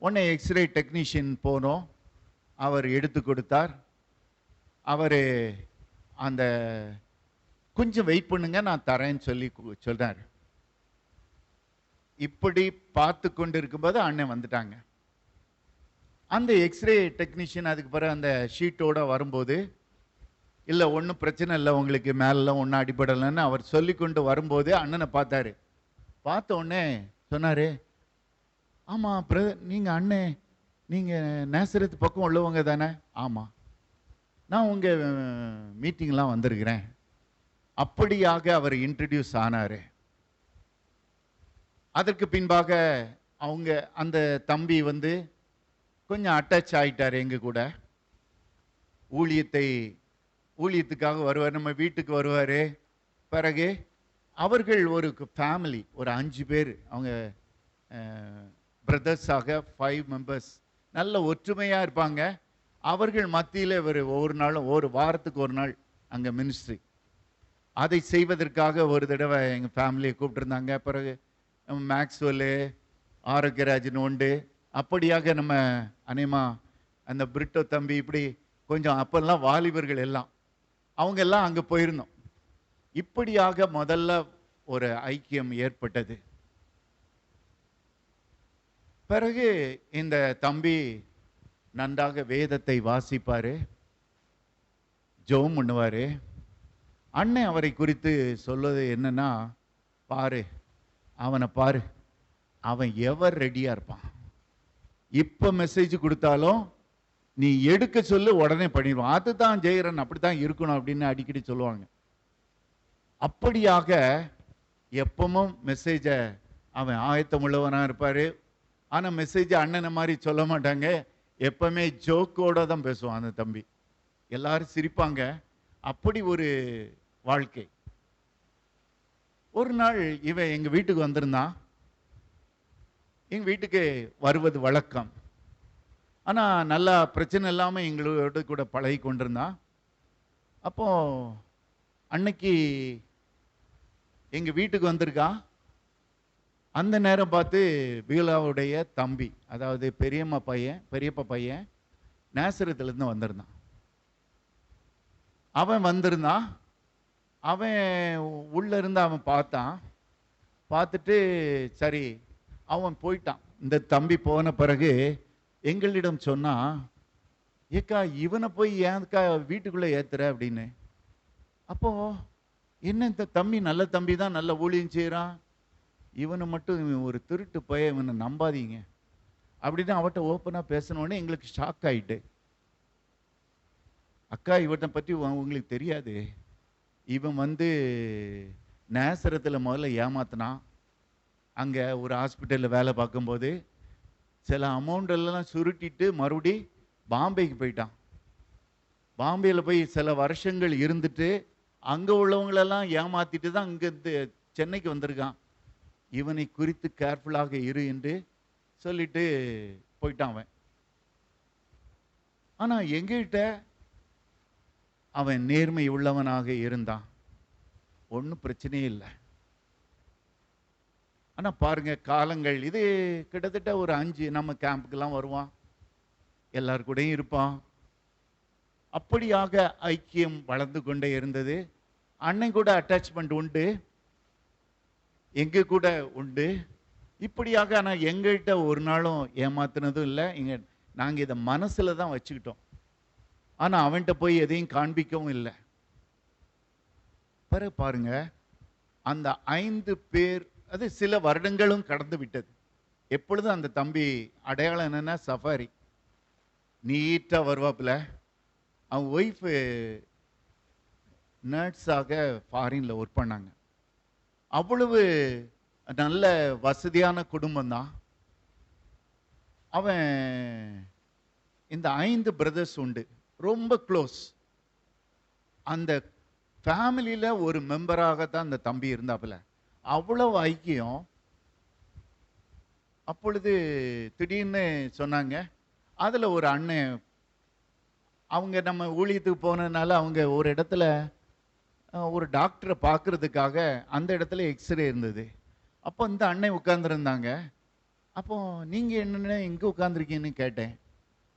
S1: உடனே எக்ஸ்ரே டெக்னீஷியன் போனோம். அவர் எடுத்து கொடுத்தார். அவரு அந்த கொஞ்சம் வெயிட் பண்ணுங்க நான் தரேன்னு சொல்லி சொன்னார். இப்படி பார்த்து கொண்டு இருக்கும்போது அண்ணன் வந்துட்டாங்க. அந்த எக்ஸ்ரே டெக்னீஷியன் அதுக்கு பிறகு அந்த ஷீட்டோட வரும்போது, இல்லை ஒன்றும் பிரச்சனை இல்லை உங்களுக்கு மேலெல்லாம் ஒன்றும் அடிபடலைன்னு அவர் சொல்லி கொண்டு வரும்போது அண்ணனை பார்த்தாரு. பார்த்த உடனே சொன்னார், ஆமாம் பிரதர், நீங்கள் அண்ணே நீங்கள் நேசரத்து பக்கம் உள்ளவங்க தானே? ஆமாம், நான் உங்கள் மீட்டிங்லாம் வந்திருக்கிறேன். அப்படியாக அவர் இன்ட்ரடியூஸ் ஆனார். அதற்கு பின்பாக அவங்க அந்த தம்பி வந்து கொஞ்சம் அட்டாச் ஆயிட்டார் எங்க கூட. ஊழியத்துக்காக வருவார், நம்ம வீட்டுக்கு வருவார். பிறகு அவர்கள் ஒரு ஃபேமிலி, ஒரு 5 பேர், அவங்க பிரதர்ஸாக 5 மெம்பர்ஸ், நல்ல ஒற்றுமையாக இருப்பாங்க. அவர்கள் மத்தியில் இவர் ஒவ்வொரு நாளும் ஒரு வாரத்துக்கு ஒரு நாள் அங்கே மினிஸ்ட்ரி, அதை செய்வதற்காக ஒரு தடவை எங்கள் ஃபேமிலியை கூப்பிட்டுருந்தாங்க. பிறகு மேக்ஸ்வெல்லு, ஆரோக்கியராஜன் உண்டு, அப்படியாக நம்ம அநேகமா அந்த பிரிட்டோ தம்பி, இப்படி கொஞ்சம் அப்பெல்லாம் வாலிபர்கள் எல்லாம் அவங்க எல்லாம் அங்கே போயிருந்தோம். இப்படியாக முதல்ல ஒரு ஐக்கியம் ஏற்பட்டது. பிறகு இந்த தம்பி நன்றாக வேதத்தை வாசிப்பாரு, ஜெபம் பண்ணுவாரு. அண்ணன் அவரை குறித்து சொல்வது என்னன்னா, பாரு அவனை பாரு, அவன் எவர் ரெடியா இருப்பான், இப்ப மெசேஜ் கொடுத்தாலும் நீ எடுக்க சொல்லு உடனே பண்ணிடுவான், அதுதான் ஜெயரன், அப்படித்தான் இருக்கணும் அப்படின்னு அடிக்கடி சொல்லுவாங்க. அப்படியாக எப்பவும் மெசேஜ அவன் ஆயத்தம் உள்ளவனா இருப்பாரு. ஆனா மெசேஜ் அண்ணனை மாதிரி சொல்ல மாட்டாங்க, எப்பவுமே ஜோக்கோட தான் பேசுவான் அந்த தம்பி. எல்லாரும் சிரிப்பாங்க. அப்படி ஒரு வாழ்க்கை. ஒரு நாள் இவன் எங்க வீட்டுக்கு வந்திருந்தான். எங்க வீட்டுக்கு வருவது வழக்கம். ஆனா நல்லா பிரச்சனை இல்லாம எங்களோட கூட பழகி கொண்டிருந்தான். அப்போ அன்னைக்கு எங்க வீட்டுக்கு வந்திருக்கான். அந்த நேரம் பார்த்து பீலாவுடைய தம்பி, அதாவது பெரியப்பா பையன் நேசரத்திலிருந்து வந்திருந்தான். அவன் வந்திருந்தான். அவன் உள்ள இருந்து அவன் பார்த்தான். பார்த்துட்டு சரி அவன் போயிட்டான். இந்த தம்பி போன பிறகு எங்களிடம் சொன்னா, ஏக்கா இவனை போய் ஏன்க்கா வீட்டுக்குள்ள ஏத்துற அப்படின்னு. அப்போ என்ன, இந்த தம்பி நல்ல தம்பி தான், நல்ல ஊழியம் செய்யறான், இவனை மட்டும் இவன் ஒரு திருட்டு போய் இவனை நம்பாதீங்க அப்படின்னு அவட்ட ஓப்பனா பேசினோடனே எங்களுக்கு ஷாக் ஆயிட்டு. அக்கா இவனை பற்றி உங்களுக்கு தெரியாது, இவன் வந்து நேசரத்தில் முதல்ல ஏமாத்தினான். அங்கே ஒரு ஹாஸ்பிட்டலில் வேலை பார்க்கும்போது சில அமௌண்ட் எல்லாம் சுருட்டிட்டு மறுபடி பாம்பேக்கு போயிட்டான். பாம்பேயில் போய் சில வருஷங்கள் இருந்துட்டு அங்கே உள்ளவங்களெல்லாம் ஏமாத்திட்டு தான் இங்கே சென்னைக்கு வந்திருக்கான். இவனை குறித்து கேர்ஃபுல்லாக இரு என்று சொல்லிட்டு போயிட்டான் அவன். ஆனால் எங்கிட்ட அவன் நேர்மை உள்ளவனாக இருந்தான், ஒன்றும் பிரச்சனையே இல்லை. ஆனால் பாருங்க காலங்கள், இது கிட்டத்தட்ட ஒரு 5, நம்ம கேம்புக்கெல்லாம் வருவான், எல்லாரு கூடயும் இருப்பான். அப்படியாக ஐக்கியம் வளர்ந்து கொண்டே இருந்தது. அண்ணன் கூட அட்டாச்மெண்ட் உண்டு, எங்க கூட உண்டு. இப்படியாக ஆனால் எங்கள்கிட்ட ஒரு நாளும் ஏமாத்தினதும் இல்லை. நாங்கள் இதை மனசில் தான் வச்சுக்கிட்டோம். ஆனால் அவன்கிட்ட போய் எதையும் காண்பிக்கவும் இல்லை. பிறகு பாருங்க, அந்த 5 பேர், அது சில வருடங்களும் கடந்து விட்டது. எப்பொழுதும் அந்த தம்பி அடையாளம் என்னன்னா சஃபாரி, நீட்டா வருவாப்புல. அவன் ஒய்ஃப் நர்ஸாக ஃபாரின்ல ஒர்க் பண்ணாங்க. அவ்வளவு நல்ல வசதியான குடும்பம் தான். அவன் இந்த 5 பிரதர்ஸ் உண்டு, ரொம்ப க்ளோஸ். அந்த ஃபேமிலியில ஒரு மெம்பராக தான் அந்த தம்பி இருந்தாப்புல, அவ்வளவு ஐக்கியம். அப்பொழுது திடீர்னு சொன்னாங்க, அதுல ஒரு அண்ணன் அவங்க நம்ம ஊழியத்துக்கு போனதுனால அவங்க ஒரு இடத்துல ஒரு டாக்டரை பார்க்கறதுக்காக அந்த இடத்துல எக்ஸ்ரே இருந்தது. அப்போ இந்த அன்னை உட்கார்ந்துருந்தாங்க. அப்போ நீங்க என்னென்ன எங்க உட்கார்ந்துருக்கீங்கன்னு கேட்டேன்.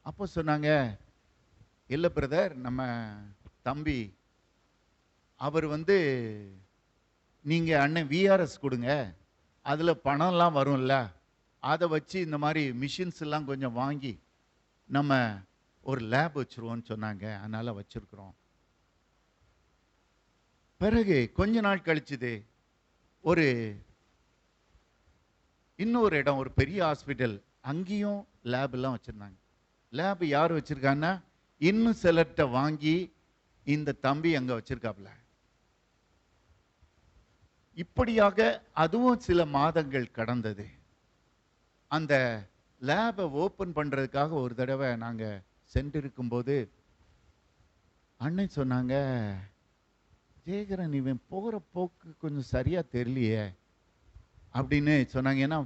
S1: அப்போ சொன்னாங்க, இல்லை பிரதர், நம்ம தம்பி அவர் வந்து நீங்க அண்ணன் விஆர்எஸ் கொடுங்க, அதுல பணம்லாம் வரும்ல, அதை வச்சு இந்த மாதிரி மிஷின்ஸ் எல்லாம் கொஞ்சம் வாங்கி நம்ம ஒரு லேப் வச்சிருவோம்னு சொன்னாங்க. அதனால வச்சிருக்கிறோம். பிறகு கொஞ்ச நாள் கழிச்சுது, ஒரு இன்னொரு இடம், ஒரு பெரிய ஹாஸ்பிட்டல், அங்கேயும் லேப் எல்லாம் வச்சிருந்தாங்க. லேப் யார் வச்சிருக்காங்கன்னா இன்னும் சிலர்கிட்ட வாங்கி இந்த தம்பி அங்க வச்சிருக்காப்ல. இப்படியாக அதுவும் சில மாதங்கள் கடந்தது. அந்த லேபை ஓபன் பண்றதுக்காக ஒரு தடவை நாங்க சென்றிருக்கும் போது அண்ணன் சொன்னாங்க, ஜெயகரன் இவன் போற போக்கு கொஞ்சம் சரியா தெரியலையே அப்படின்னு சொன்னாங்க. ஏன்னா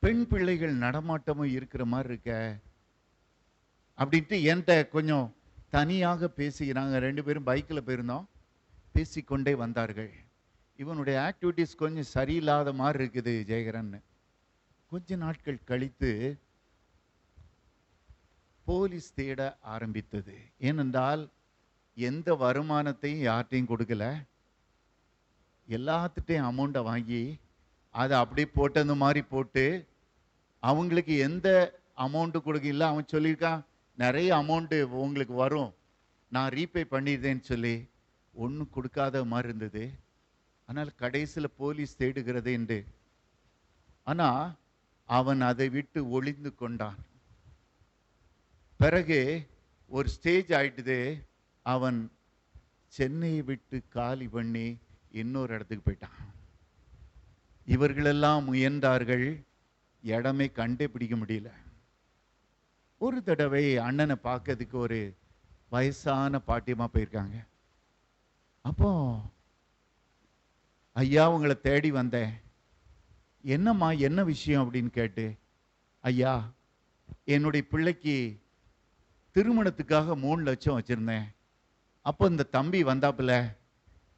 S1: பெண் பிள்ளைகள் நடமாட்டமும் இருக்கிற மாதிரி இருக்க அப்படின்ட்டு என்கிட்ட கொஞ்சம் தனியாக பேசிக்கிறாங்க. 2 பேரும் பைக்கில் போயிருந்தோம், பேசிக்கொண்டே வந்தார்கள். இவனுடைய ஆக்டிவிட்டிஸ் கொஞ்சம் சரியில்லாத மாதிரி இருக்குது ஜெயகரன். கொஞ்ச நாட்கள் கழித்து போலீஸ் தேட ஆரம்பித்தது. ஏனென்றால் எந்த வருமானத்தையும் யார்ட்டையும் கொடுக்கல, எல்லாத்துட்டையும் அமௌண்ட்டை வாங்கி அதை அப்படியே போட்டது மாதிரி போட்டு அவங்களுக்கு எந்த அமௌண்ட்டு கொடுக்கல. அவன் சொல்லியிருக்கான், நிறைய அமௌண்ட்டு உங்களுக்கு வரும், நான் ரீபே பண்ணிடுறேன்னு சொல்லி ஒன்றும் கொடுக்காத மாதிரி இருந்தது. ஆனால் கடைசியில் போலீஸ் தேடுகிறது என்று. ஆனால் அவன் அதை விட்டு ஒளிந்து கொண்டான். பிறகு ஒரு ஸ்டேஜ் ஆயிட்டுது, அவன் சென்னையை விட்டு காலி பண்ணி இன்னொரு இடத்துக்கு போயிட்டான். இவர்களெல்லாம் முயன்றார்கள், இடமே கண்டே பிடிக்க முடியல. ஒரு தடவை அண்ணனை பார்க்கறதுக்கு ஒரு வயசான பாட்டியமா போயிருக்காங்க. அப்போ, ஐயா உங்களை தேடி வந்தேன், என்னம்மா என்ன விஷயம் அப்படின்னு கேட்டு, ஐயா என்னுடைய பிள்ளைக்கு திருமணத்துக்காக 3 லட்சம் வச்சிருந்தேன். அப்போ இந்த தம்பி வந்தாப்புல,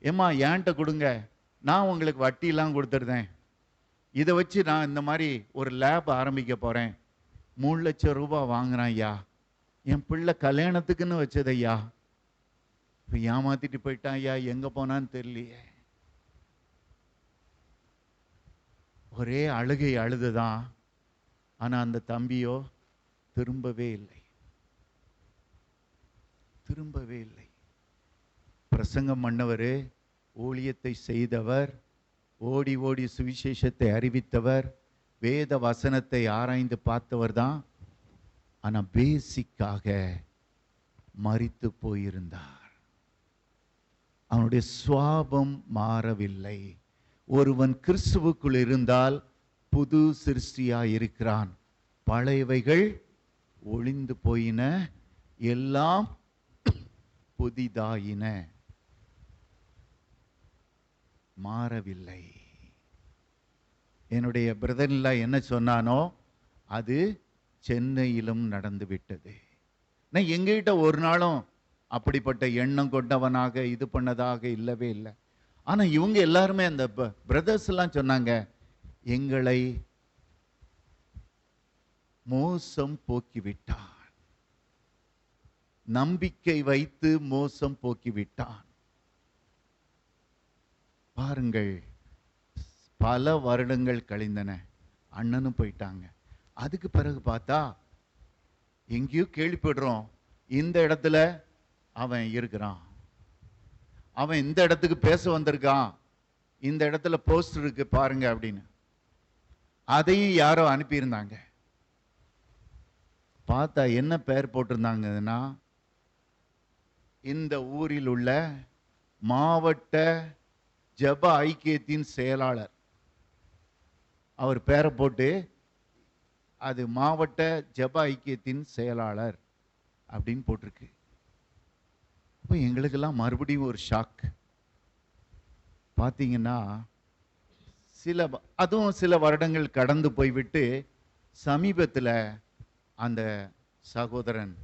S1: ஏம்மா ஏன்ட்ட கொடுங்க, நான் உங்களுக்கு வட்டியெல்லாம் கொடுத்துருந்தேன், இதை வச்சு நான் இந்த மாதிரி ஒரு லேப் ஆரம்பிக்க போறேன், 3 லட்சம் ரூபாய் வாங்குறேன் ஐயா, என் பிள்ளை கல்யாணத்துக்குன்னு வச்சது ஐயா, இப்போ ஏமாத்திட்டு போயிட்டான் ஐயா, எங்க போனான்னு தெரியலையே. ஒரே அழுகை அழுதுதான். ஆனா அந்த தம்பியோ திரும்பவே இல்லை, திரும்பவே இல்லை. பிரசங்கம் பண்ணவர், ஊழியத்தை செய்தவர், ஓடி ஓடி சுவிசேஷத்தை அறிவித்தவர், வேத வசனத்தை ஆராய்ந்து பார்த்தவர் தான். ஆனா பேசிக்காக மரித்து போயிருந்தார். அவனுடைய சுவாபம் மாறவில்லை. ஒருவன் கிறிஸ்துவுக்குள் இருந்தால் புது சிருஷ்டியா இருக்கிறான், பழையவைகள் ஒளிந்து போயின, எல்லாம் புதிதாயின. மாறவில்லை. என்னுடைய பிரதர்ல என்ன சொன்னானோ அது சென்னையிலும் நடந்து விட்டது. நான் எங்ககிட்ட ஒரு நாளும் அப்படிப்பட்ட எண்ணம் கொண்டவனாக இது பண்ணதாக இல்லவே இல்லை. ஆனா இவங்க எல்லாருமே, அந்த பிரதர்ஸ் எல்லாம் சொன்னாங்க, எங்களை மோசம் போக்கிவிட்டான், நம்பிக்கை வைத்து மோசம் போக்கிவிட்டான். பாருங்கள், பல வருடங்கள் கழிந்தன, அண்ணனும் போயிட்டாங்க. அதுக்கு பிறகு பார்த்தா எங்கேயோ கேள்விப்படுறோம், இந்த இடத்துல அவன் இருக்கிறான், அவன் இந்த இடத்துக்கு பேச வந்திருக்கான், இந்த இடத்துல போஸ்டர் இருக்கு பாருங்க அப்படின்னு. அதையும் யாரோ அனுப்பியிருந்தாங்க. பார்த்தா என்ன பெயர் போட்டிருந்தாங்கன்னா, இந்த ஊரில் உள்ள மாவட்ட ஜெப ஐக்கியத்தின் செயலாளர், அவர் பேரை போட்டு அது மாவட்ட ஜெப ஐக்கியத்தின் செயலாளர் அப்படின்னு போட்டிருக்கு. இப்போ எங்களுக்கெல்லாம் மறுபடியும் ஒரு ஷாக். பார்த்தீங்கன்னா அதுவும் சில வருடங்கள் கடந்து போய்விட்டு சமீபத்தில் அந்த சகோதரன்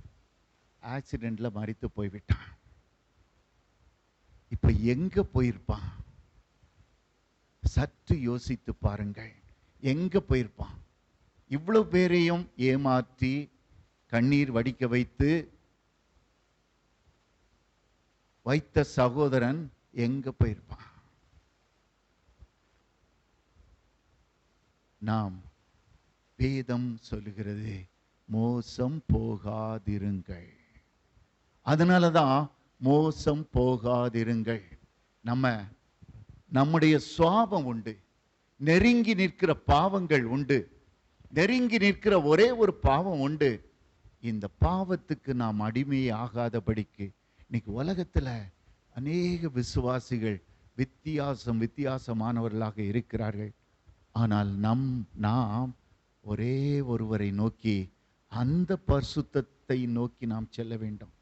S1: ஆக்சிடென்ட்ல மரித்து போய்விட்டான். இப்ப எங்க போயிருப்பான்? சற்று யோசித்து பாருங்கள். எங்க போயிருப்பான்? இவ்வளவு பேரையும் ஏமாற்றி கண்ணீர் வடிக்க வைத்த சகோதரன் எங்க போயிருப்பான்? நாம் வேதம் சொல்லுகிறது, மோசம் போகாதிருங்கள். அதனாலதான் மோசம் போகாதிருங்கள். நம்முடைய சுவாபம் உண்டு, நெருங்கி நிற்கிற பாவங்கள் உண்டு. நெருங்கி நிற்கிற ஒரே ஒரு பாவம் உண்டு. இந்த பாவத்துக்கு நாம் அடிமையே ஆகாதபடிக்கு இன்னைக்கு உலகத்துல அநேக விசுவாசிகள் வித்தியாசமானவர்களாக இருக்கிறார்கள். ஆனால் நாம் ஒரே ஒருவரை நோக்கி, அந்த பரிசுத்தத்தை நோக்கி நாம் செல்ல வேண்டும்.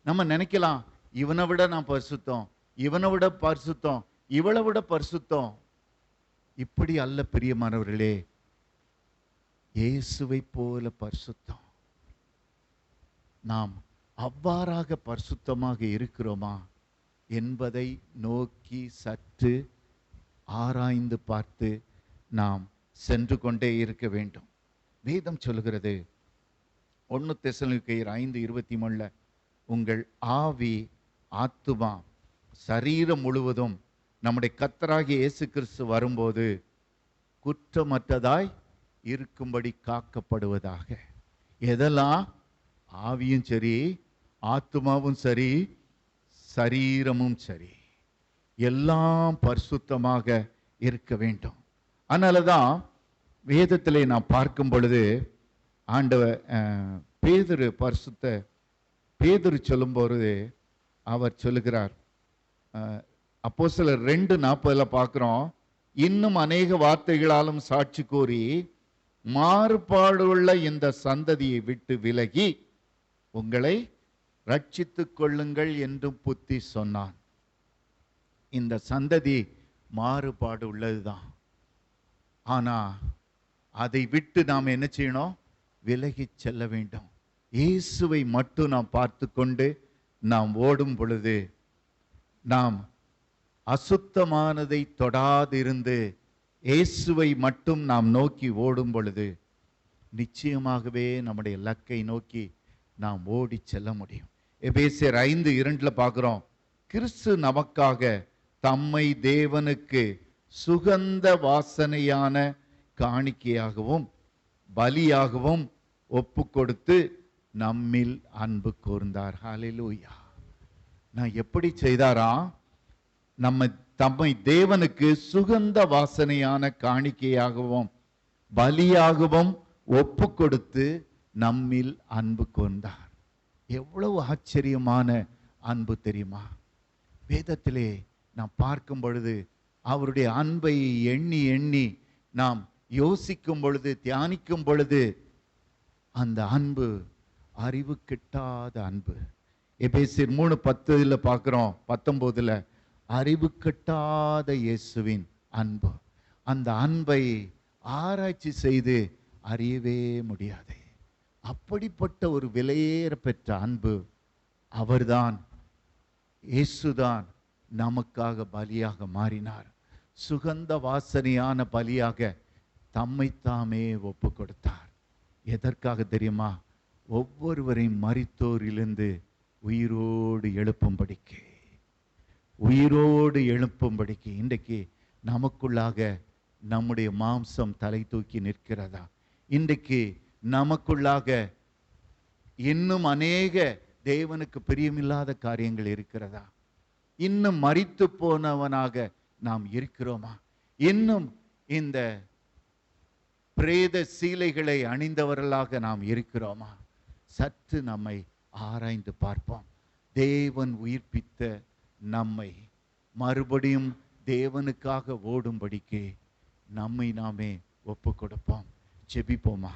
S1: நம்ம நினைக்கலாம், இவனை விட நான் பரிசுத்தம், இவனை விட பரிசுத்தம், இவளை விட பரிசுத்தம். இப்படி அல்ல பிரியமானவர்களே. இயேசுவை போல பரிசுத்தம். நாம் அவ்வாறாக பரிசுத்தமாக இருக்கிறோமா என்பதை நோக்கி சற்று ஆராய்ந்து பார்த்து நாம் சென்று கொண்டே இருக்க வேண்டும். வேதம் சொல்லுகிறது 1 தெசலோனிக்கேயர் 5:23, உங்கள் ஆவி, ஆத்துமா, சரீரம் முழுவதும் நம்முடைய கர்த்தராகிய இயேசு கிறிஸ்து வரும்போது குற்றமற்றதாய் இருக்கும்படி காக்கப்படுவதாக. எதெல்லாம்? ஆவியும் சரி, ஆத்துமாவும் சரி, சரீரமும் சரி, எல்லாம் பரிசுத்தமாக இருக்க வேண்டும். அதனாலதான் வேதத்திலே நாம் பார்க்கும் பொழுது ஆண்டவர் பேதுரு சொல்லும் பொழுது அவர் சொல்லுகிறார், அப்போஸ்தலர் 2:40 பார்க்கிறோம், இன்னும் அநேக வார்த்தைகளாலும் சாட்சி கூறி மாறுபாடுள்ள இந்த சந்ததியை விட்டு விலகி உங்களை ரட்சித்துக் கொள்ளுங்கள் என்றும் புத்தி சொன்னான். இந்த சந்ததி மாறுபாடு உள்ளதுதான். ஆனா அதை விட்டு நாம் என்ன செய்யணும்? விலகி செல்ல வேண்டும். இயேசுவை மட்டும் நாம் பார்த்து கொண்டு நாம் ஓடும் பொழுது, நாம் அசுத்தமானதை தொடாதிருந்து இயேசுவை மட்டும் நாம் நோக்கி ஓடும் பொழுது நிச்சயமாகவே நம்முடைய இலக்கை நோக்கி நாம் ஓடி செல்ல முடியும். எபேசியர் 5:2 பார்க்கிறோம், கிறிஸ்து நமக்காக தம்மை தேவனுக்கு சுகந்த வாசனையான காணிக்கையாகவும் பலியாகவும் ஒப்பு கொடுத்து நம்மில் அன்பு கூர்ந்தார். ஹல்லேலூயா. நான் எப்படி செய்தாராம்? தம்மை தேவனுக்கு சுகந்த வாசனையான காணிக்கையாகவும் பலியாகவும் ஒப்பு கொடுத்து நம்மில் அன்பு கூர்ந்தார். எவ்வளவு ஆச்சரியமான அன்பு தெரியுமா? வேதத்திலே நாம் பார்க்கும் பொழுது அவருடைய அன்பை எண்ணி எண்ணி நாம் யோசிக்கும் பொழுது, தியானிக்கும் பொழுது, அந்த அன்பு அறிவு கிட்டாத அன்பு. எபேசியர் 3:10 பார்க்கிறோம், 19 அறிவு கட்டாத இயேசுவின் அன்பு. அந்த அன்பை ஆராய்ச்சி செய்து அறியவே முடியாது. அப்படிப்பட்ட ஒரு விலையேற பெற்ற அன்பு அவர்தான், இயேசுதான் நமக்காக பலியாக மாறினார். சுகந்த வாசனையான பலியாக தம்மைத்தாமே ஒப்பு கொடுத்தார். எதற்காக தெரியுமா? ஒவ்வொருவரையும் மரித்தோரிலிருந்து உயிரோடு எழுப்பும்படிக்கு. இன்றைக்கு நமக்குள்ளாக நம்முடைய மாம்சம் தலை தூக்கி நிற்கிறதா? இன்றைக்கு நமக்குள்ளாக இன்னும் அநேக தேவனுக்கு பிரியமில்லாத காரியங்கள் இருக்கிறதா? இன்னும் மரித்து போனவனாக நாம் இருக்கிறோமா? இன்னும் இந்த பிரேத சீலைகளை அணிந்தவர்களாக நாம் இருக்கிறோமா? சற்று நம்மை ஆராய்ந்து பார்ப்போம். தேவன் உயிர்ப்பித்த நம்மை மறுபடியும் தேவனுக்காக ஓடும்படிக்கு நம்மை நாமே ஒப்பு கொடுப்போம். ஜெபிப்போமா?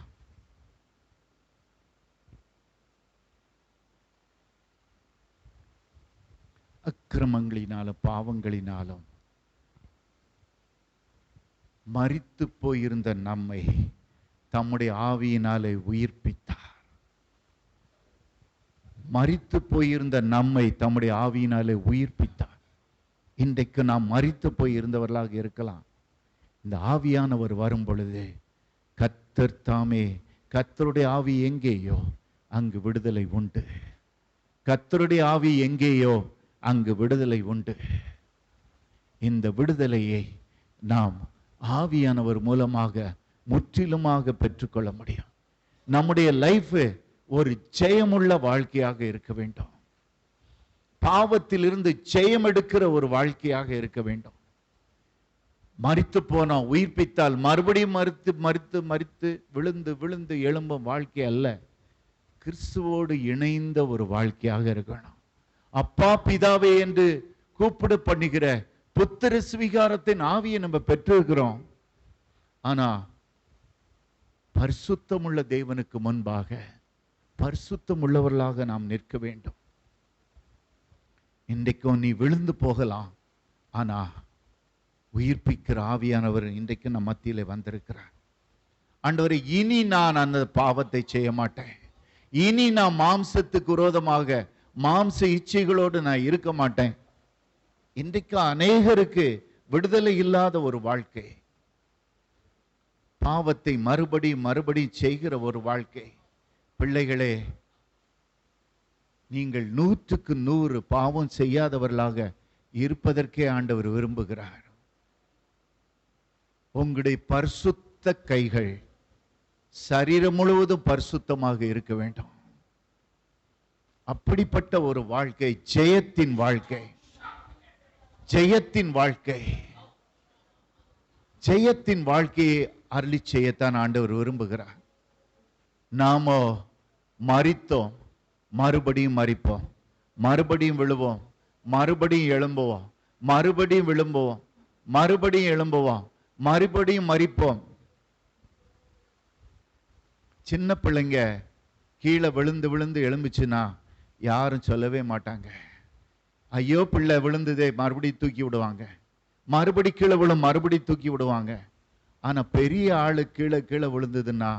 S1: அக்கிரமங்களினாலும் பாவங்களினாலும் மரித்து போயிருந்த நம்மை தம்முடைய ஆவியினாலே உயிர்ப்பித்தார். மரித்து போயிருந்த நம்மை தம்முடைய ஆவியினாலே உயிர்ப்பித்தார். இன்றைக்கு நாம் மரித்து போயிருந்தவர்களாக இருக்கலாம். இந்த ஆவியானவர் வரும் பொழுது கர்த்தர் தாமே, கர்த்தருடைய ஆவி எங்கேயோ அங்கு விடுதலை உண்டு. கர்த்தருடைய ஆவி எங்கேயோ அங்கு விடுதலை உண்டு. இந்த விடுதலையை நாம் ஆவியானவர் மூலமாக முற்றிலுமாக பெற்றுக்கொள்ள முடியும். நம்முடைய லைஃப் ஒரு ஜெயமுள்ள வாழ்க்கையாக இருக்க வேண்டும். பாவத்திலிருந்து ஜெயம் எடுக்கிற ஒரு வாழ்க்கையாக இருக்க வேண்டும். மரித்து போனோம், உயிர்ப்பித்தால் மறுபடியும் மரித்து விழுந்து விழுந்து எழும்பும் வாழ்க்கை அல்ல, கிறிஸ்துவோடு இணைந்த ஒரு வாழ்க்கையாக இருக்கணும். அப்பா பிதாவே என்று கூப்பிடு பண்ணுகிற புத்திர சுவிகாரத்தின் ஆவியை நம்ம பெற்றிருக்கிறோம். ஆனா பரிசுத்தமுள்ள தேவனுக்கு முன்பாக பரிசுத்தம் உள்ளவர்களாக நாம் நிற்க வேண்டும். இன்றைக்கும் நீ விழுந்து போகலாம், ஆனா உயிர்ப்பிக்கிற ஆவியானவர் இன்றைக்கு நம் மத்தியிலே வந்திருக்கிறார். ஆண்டவரே, இனி நான் அந்த பாவத்தை செய்ய மாட்டேன். இனி நான் மாம்சத்துக்கு விரோதமாக மாம்ச இச்சைகளோடு நான் இருக்க மாட்டேன். இன்றைக்கு அநேகருக்கு விடுதலை இல்லாத ஒரு வாழ்க்கை, பாவத்தை மறுபடி செய்கிற ஒரு வாழ்க்கை. பிள்ளைகளே, நீங்கள் 100க்கு 100 பாவம் செய்யாதவர்களாக இருப்பதற்கே ஆண்டவர் விரும்புகிறார். உங்களுடைய பரிசுத்த கைகள் சரீரம் முழுவதும் பரிசுத்தமாக இருக்க வேண்டும். அப்படிப்பட்ட ஒரு வாழ்க்கை ஜெயத்தின் வாழ்க்கை, ஜெயத்தின் வாழ்க்கை, ஜெயத்தின் வாழ்க்கையை அருளி செய்யத்தான் ஆண்டவர் விரும்புகிறார். நாமோ மரித்தோம், மறுபடியும் மரிப்போம், மறுபடியும் விழுவோம், மறுபடியும் எழும்புவோம், மறுபடியும் விழும்புவோம், மறுபடியும் எழும்புவோம், மறுபடியும் மரிப்போம். சின்ன பிள்ளைங்க கீழே விழுந்து விழுந்து எழும்புச்சுன்னா யாரும் சொல்லவே மாட்டாங்க. ஐயோ பிள்ளை விழுந்ததே, மறுபடியும் தூக்கி விடுவாங்க. மறுபடி கீழே விழும், மறுபடியும் தூக்கி விடுவாங்க. ஆனா பெரிய ஆளு கீழே கீழே விழுந்ததுன்னா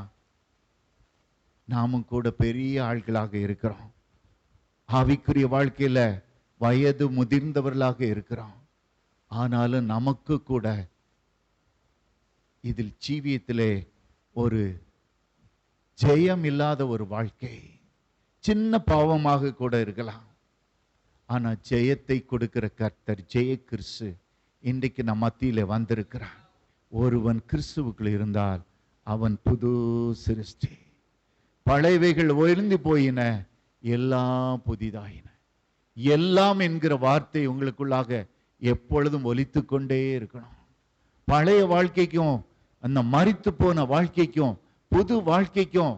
S1: நாமும் கூட பெரிய ஆட்களாக இருக்கிறோம். ஆவிக்குரிய வாழ்க்கையில வயது முதிர்ந்தவர்களாக இருக்கிறோம். ஆனாலும் நமக்கு கூட இதில் ஜீவியத்திலே ஒரு ஜெயம் இல்லாத ஒரு வாழ்க்கை, சின்ன பாவமாக கூட இருக்கலாம். ஆனா ஜெயத்தை கொடுக்கிற கர்த்தர் ஜெய கிறிஸ்து இன்றைக்கு நம் மத்தியில வந்திருக்கிறார். ஒருவன் கிறிஸ்துவுக்குள் இருந்தால் அவன் புது சிருஷ்டி. பழையவைகள் ஒழிந்து போயின, எல்லாம் புதிதாயின. எல்லாம் என்கிற வார்த்தை உங்களுக்குள்ளாக எப்பொழுதும் ஒலித்து கொண்டே இருக்கணும். பழைய வாழ்க்கைக்கும் அந்த மரித்து போன வாழ்க்கைக்கும் புது வாழ்க்கைக்கும்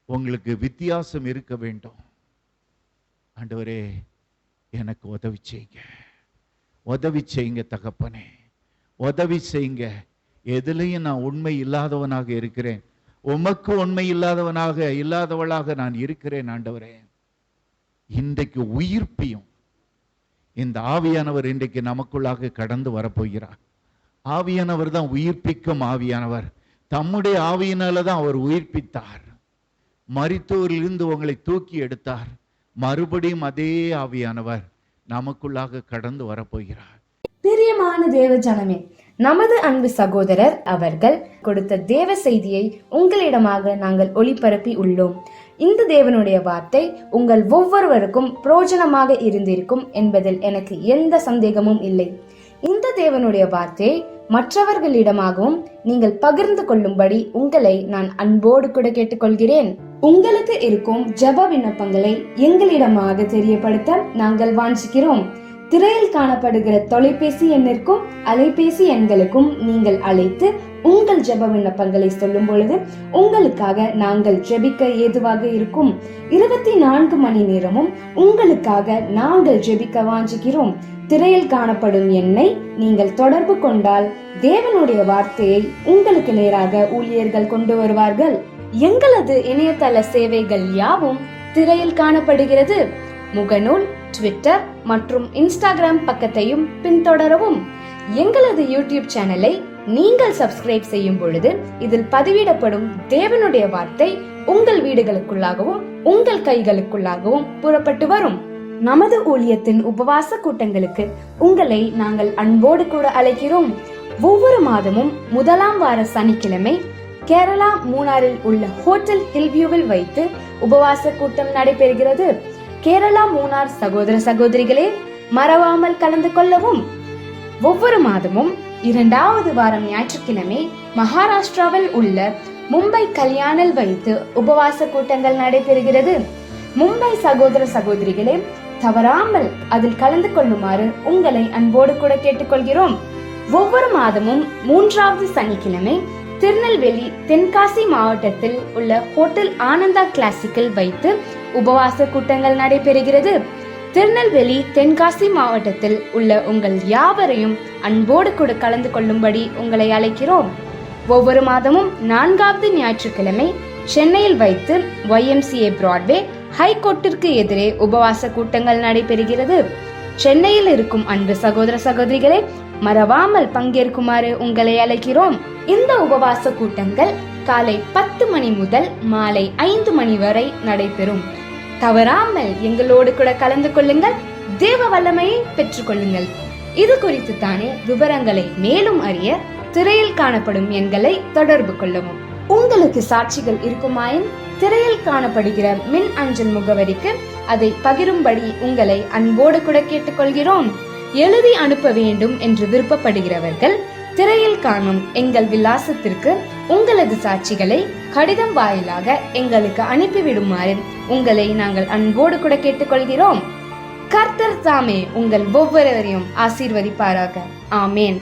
S1: உங்களுக்கு வித்தியாசம் இருக்க வேண்டும். ஆண்டவரே, எனக்கு உதவி செய்யுங்க, உதவி செய்யுங்க தகப்பனே, உதவி செய்யுங்க. எதுலையும் நான் உண்மை இல்லாதவனாக இருக்கிறேன், உமக்கு உண்மை இல்லாதவளாக நான் இருக்கிறேன். ஆண்டவரே, இன்றைக்கு உயிர்ப்பியும். இந்த ஆவியானவர் இன்றைக்கு நமக்குள்ளாக கடந்து வரப்போகிறார். ஆவியானவர் தான் உயிர்ப்பிக்கும் ஆவியானவர். தம்முடைய ஆவியினால தான் அவர் உயிர்ப்பித்தார். மரித்தோரிலிருந்து உங்களை தூக்கி எடுத்தார். மறுபடியும் அதே ஆவியானவர் நமக்குள்ளாக கடந்து வரப்போகிறார்.
S2: பிரியமான தேவ ஜனமே, நமது அன்பு சகோதரர் அவர்கள் கொடுத்த தேவ செய்தியை உங்களிடமாக நாங்கள் ஒளிபரப்பி உள்ளோம். இந்த தேவனுடைய வார்த்தை உங்கள் ஒவ்வொருவருக்கும் பிரயோஜனமாக இருந்திருக்கும் என்பதில் எனக்கு எந்த சந்தேகமும் இல்லை. இந்த தேவனுடைய வார்த்தையை மற்றவர்களிடமாகவும் நீங்கள் பகிர்ந்து கொள்ளும்படி உங்களை நான் அன்போடு கூட கேட்டுக்கொள்கிறேன். உங்களுக்கு இருக்கும் ஜெப விண்ணப்பங்களை எங்களிடமாக தெரியப்படுத்த நாங்கள் வாஞ்சிக்கிறோம். திரையில் காணப்படுகிற தொலைபேசி எண்ணிற்கும் அலைபேசி எண்களுக்கும் நீங்கள் அழைத்து உங்கள் ஜெப விண்ணப்பங்களை சொல்லும் பொழுது உங்களுக்காக நாங்கள் ஜெபிக்க ஏதுவாக இருக்கும். 24 மணி நேரமும் உங்களுக்காக நாங்கள் ஜெபிக்க வாஞ்சிக்கிறோம். திரையில் காணப்படும் எண்ணை நீங்கள் தொடர்பு கொண்டால் தேவனுடைய வார்த்தையை உங்களுக்கு நேராக ஊழியர்கள் கொண்டு வருவார்கள். எங்களது இணையதள சேவைகள் யாவும் திரையில் காணப்படுகிறது. முகநூல், ட்விட்டர் மற்றும் இன்ஸ்டாகிராம் பக்கத்தையும் பின்தொடரவும். எங்களது யூடியூப் சேனலை நீங்கள் சப்ஸ்கிரைப் செய்யும் பொழுது இதில் பதிவிடப்படும் தேவனுடைய வார்த்தை உங்கள் வீடுகளுக்குள்ளாகவும் உங்கள் கைகளுக்குள்ளாகவும் புறப்பட்டு வரும். நமது ஊழியத்தின் உபவாச கூட்டங்களுக்கு உங்களை நாங்கள் அன்போடு கூட அழைக்கிறோம். ஒவ்வொரு மாதமும் முதலாம் வார சனிக்கிழமை கேரளா மூணாறில் உள்ள ஹோட்டல் ஹில்வியூவில் வைத்து உபவாச கூட்டம் நடைபெறுகிறது. கேரளா மூணார் சகோதர சகோதரிகளே, மறவாமல் கலந்து கொள்ளவும். ஒவ்வொரு மாதமும் 2வது வாரம் ஞாயிற்றுக்கிழமை மகாராஷ்டிராவில் உள்ள மும்பை கல்யாணில் வைத்து உபவாச கூட்டங்கள் நடைபெறுகிறது. மும்பை சகோதர சகோதரிகளே, தவறாமல் அதில் கலந்து கொள்ளுமாறு உங்களை அன்போடு கூட கேட்டுக்கொள்கிறோம். ஒவ்வொரு மாதமும் 3வது சனிக்கிழமை திருநெல்வேலி தென்காசி மாவட்டத்தில் உள்ள ஹோட்டல் ஆனந்தா கிளாசிக்கில் வைத்து உபவாச கூட்டங்கள் நடைபெறுகிறது. திருநெல்வேலி தென்காசி மாவட்டத்தில் உள்ள உங்கள் யாவரையும் அன்போடு கூட கலந்து கொள்ளும்படி உங்களை அழைக்கிறோம். ஒவ்வொரு மாதமும் 4வது ஞாயிற்றுக்கிழமை சென்னையில் வைத்து YMCA பிராட்வே ஹைகோர்ட்டிற்கு எதிரே உபவாச கூட்டங்கள் நடைபெறுகிறது. சென்னையில் இருக்கும் அன்பு சகோதர சகோதரிகளே, மறவாமல் பங்கேற்குமாறு உங்களை அழைக்கிறோம். இந்த உபவாச கூட்டங்கள் காலை 10 மணி முதல் மாலை 5 மணி வரை நடைபெறும். தவறாமல் எங்களோடு கூட கலந்து கொள்ளுங்கள், தேவ வல்லமையை பெற்றுக் கொள்ளுங்கள். இது குறித்து தானே விவரங்களை மேலும் அறிய திரையில் காணப்படும் எண்களை தொடர்பு கொள்ளவும். உங்களுக்கு சாட்சிகள் இருக்குமாயின் திரையில் காணப்படுகிற மின் அஞ்சல் முகவரிக்கு அதை பகிரும்படி உங்களை அன்போடு கூட கேட்டுக்கொள்கிறோம். எழுதி அனுப்ப வேண்டும் என்று விருப்பப்படுகிறவர்கள் திரையில் காணும் எங்கள் விலாசத்திற்கு உங்களது சாட்சிகளை கடிதம் வாயிலாக எங்களுக்கு அனுப்பிவிடுமாறு உங்களை நாங்கள் அன்போடு கூட கேட்டுக்கொள்கிறோம். கர்த்தர் தாமே உங்கள் ஒவ்வொருவரையும் ஆசீர்வதிப்பாராக. ஆமேன்.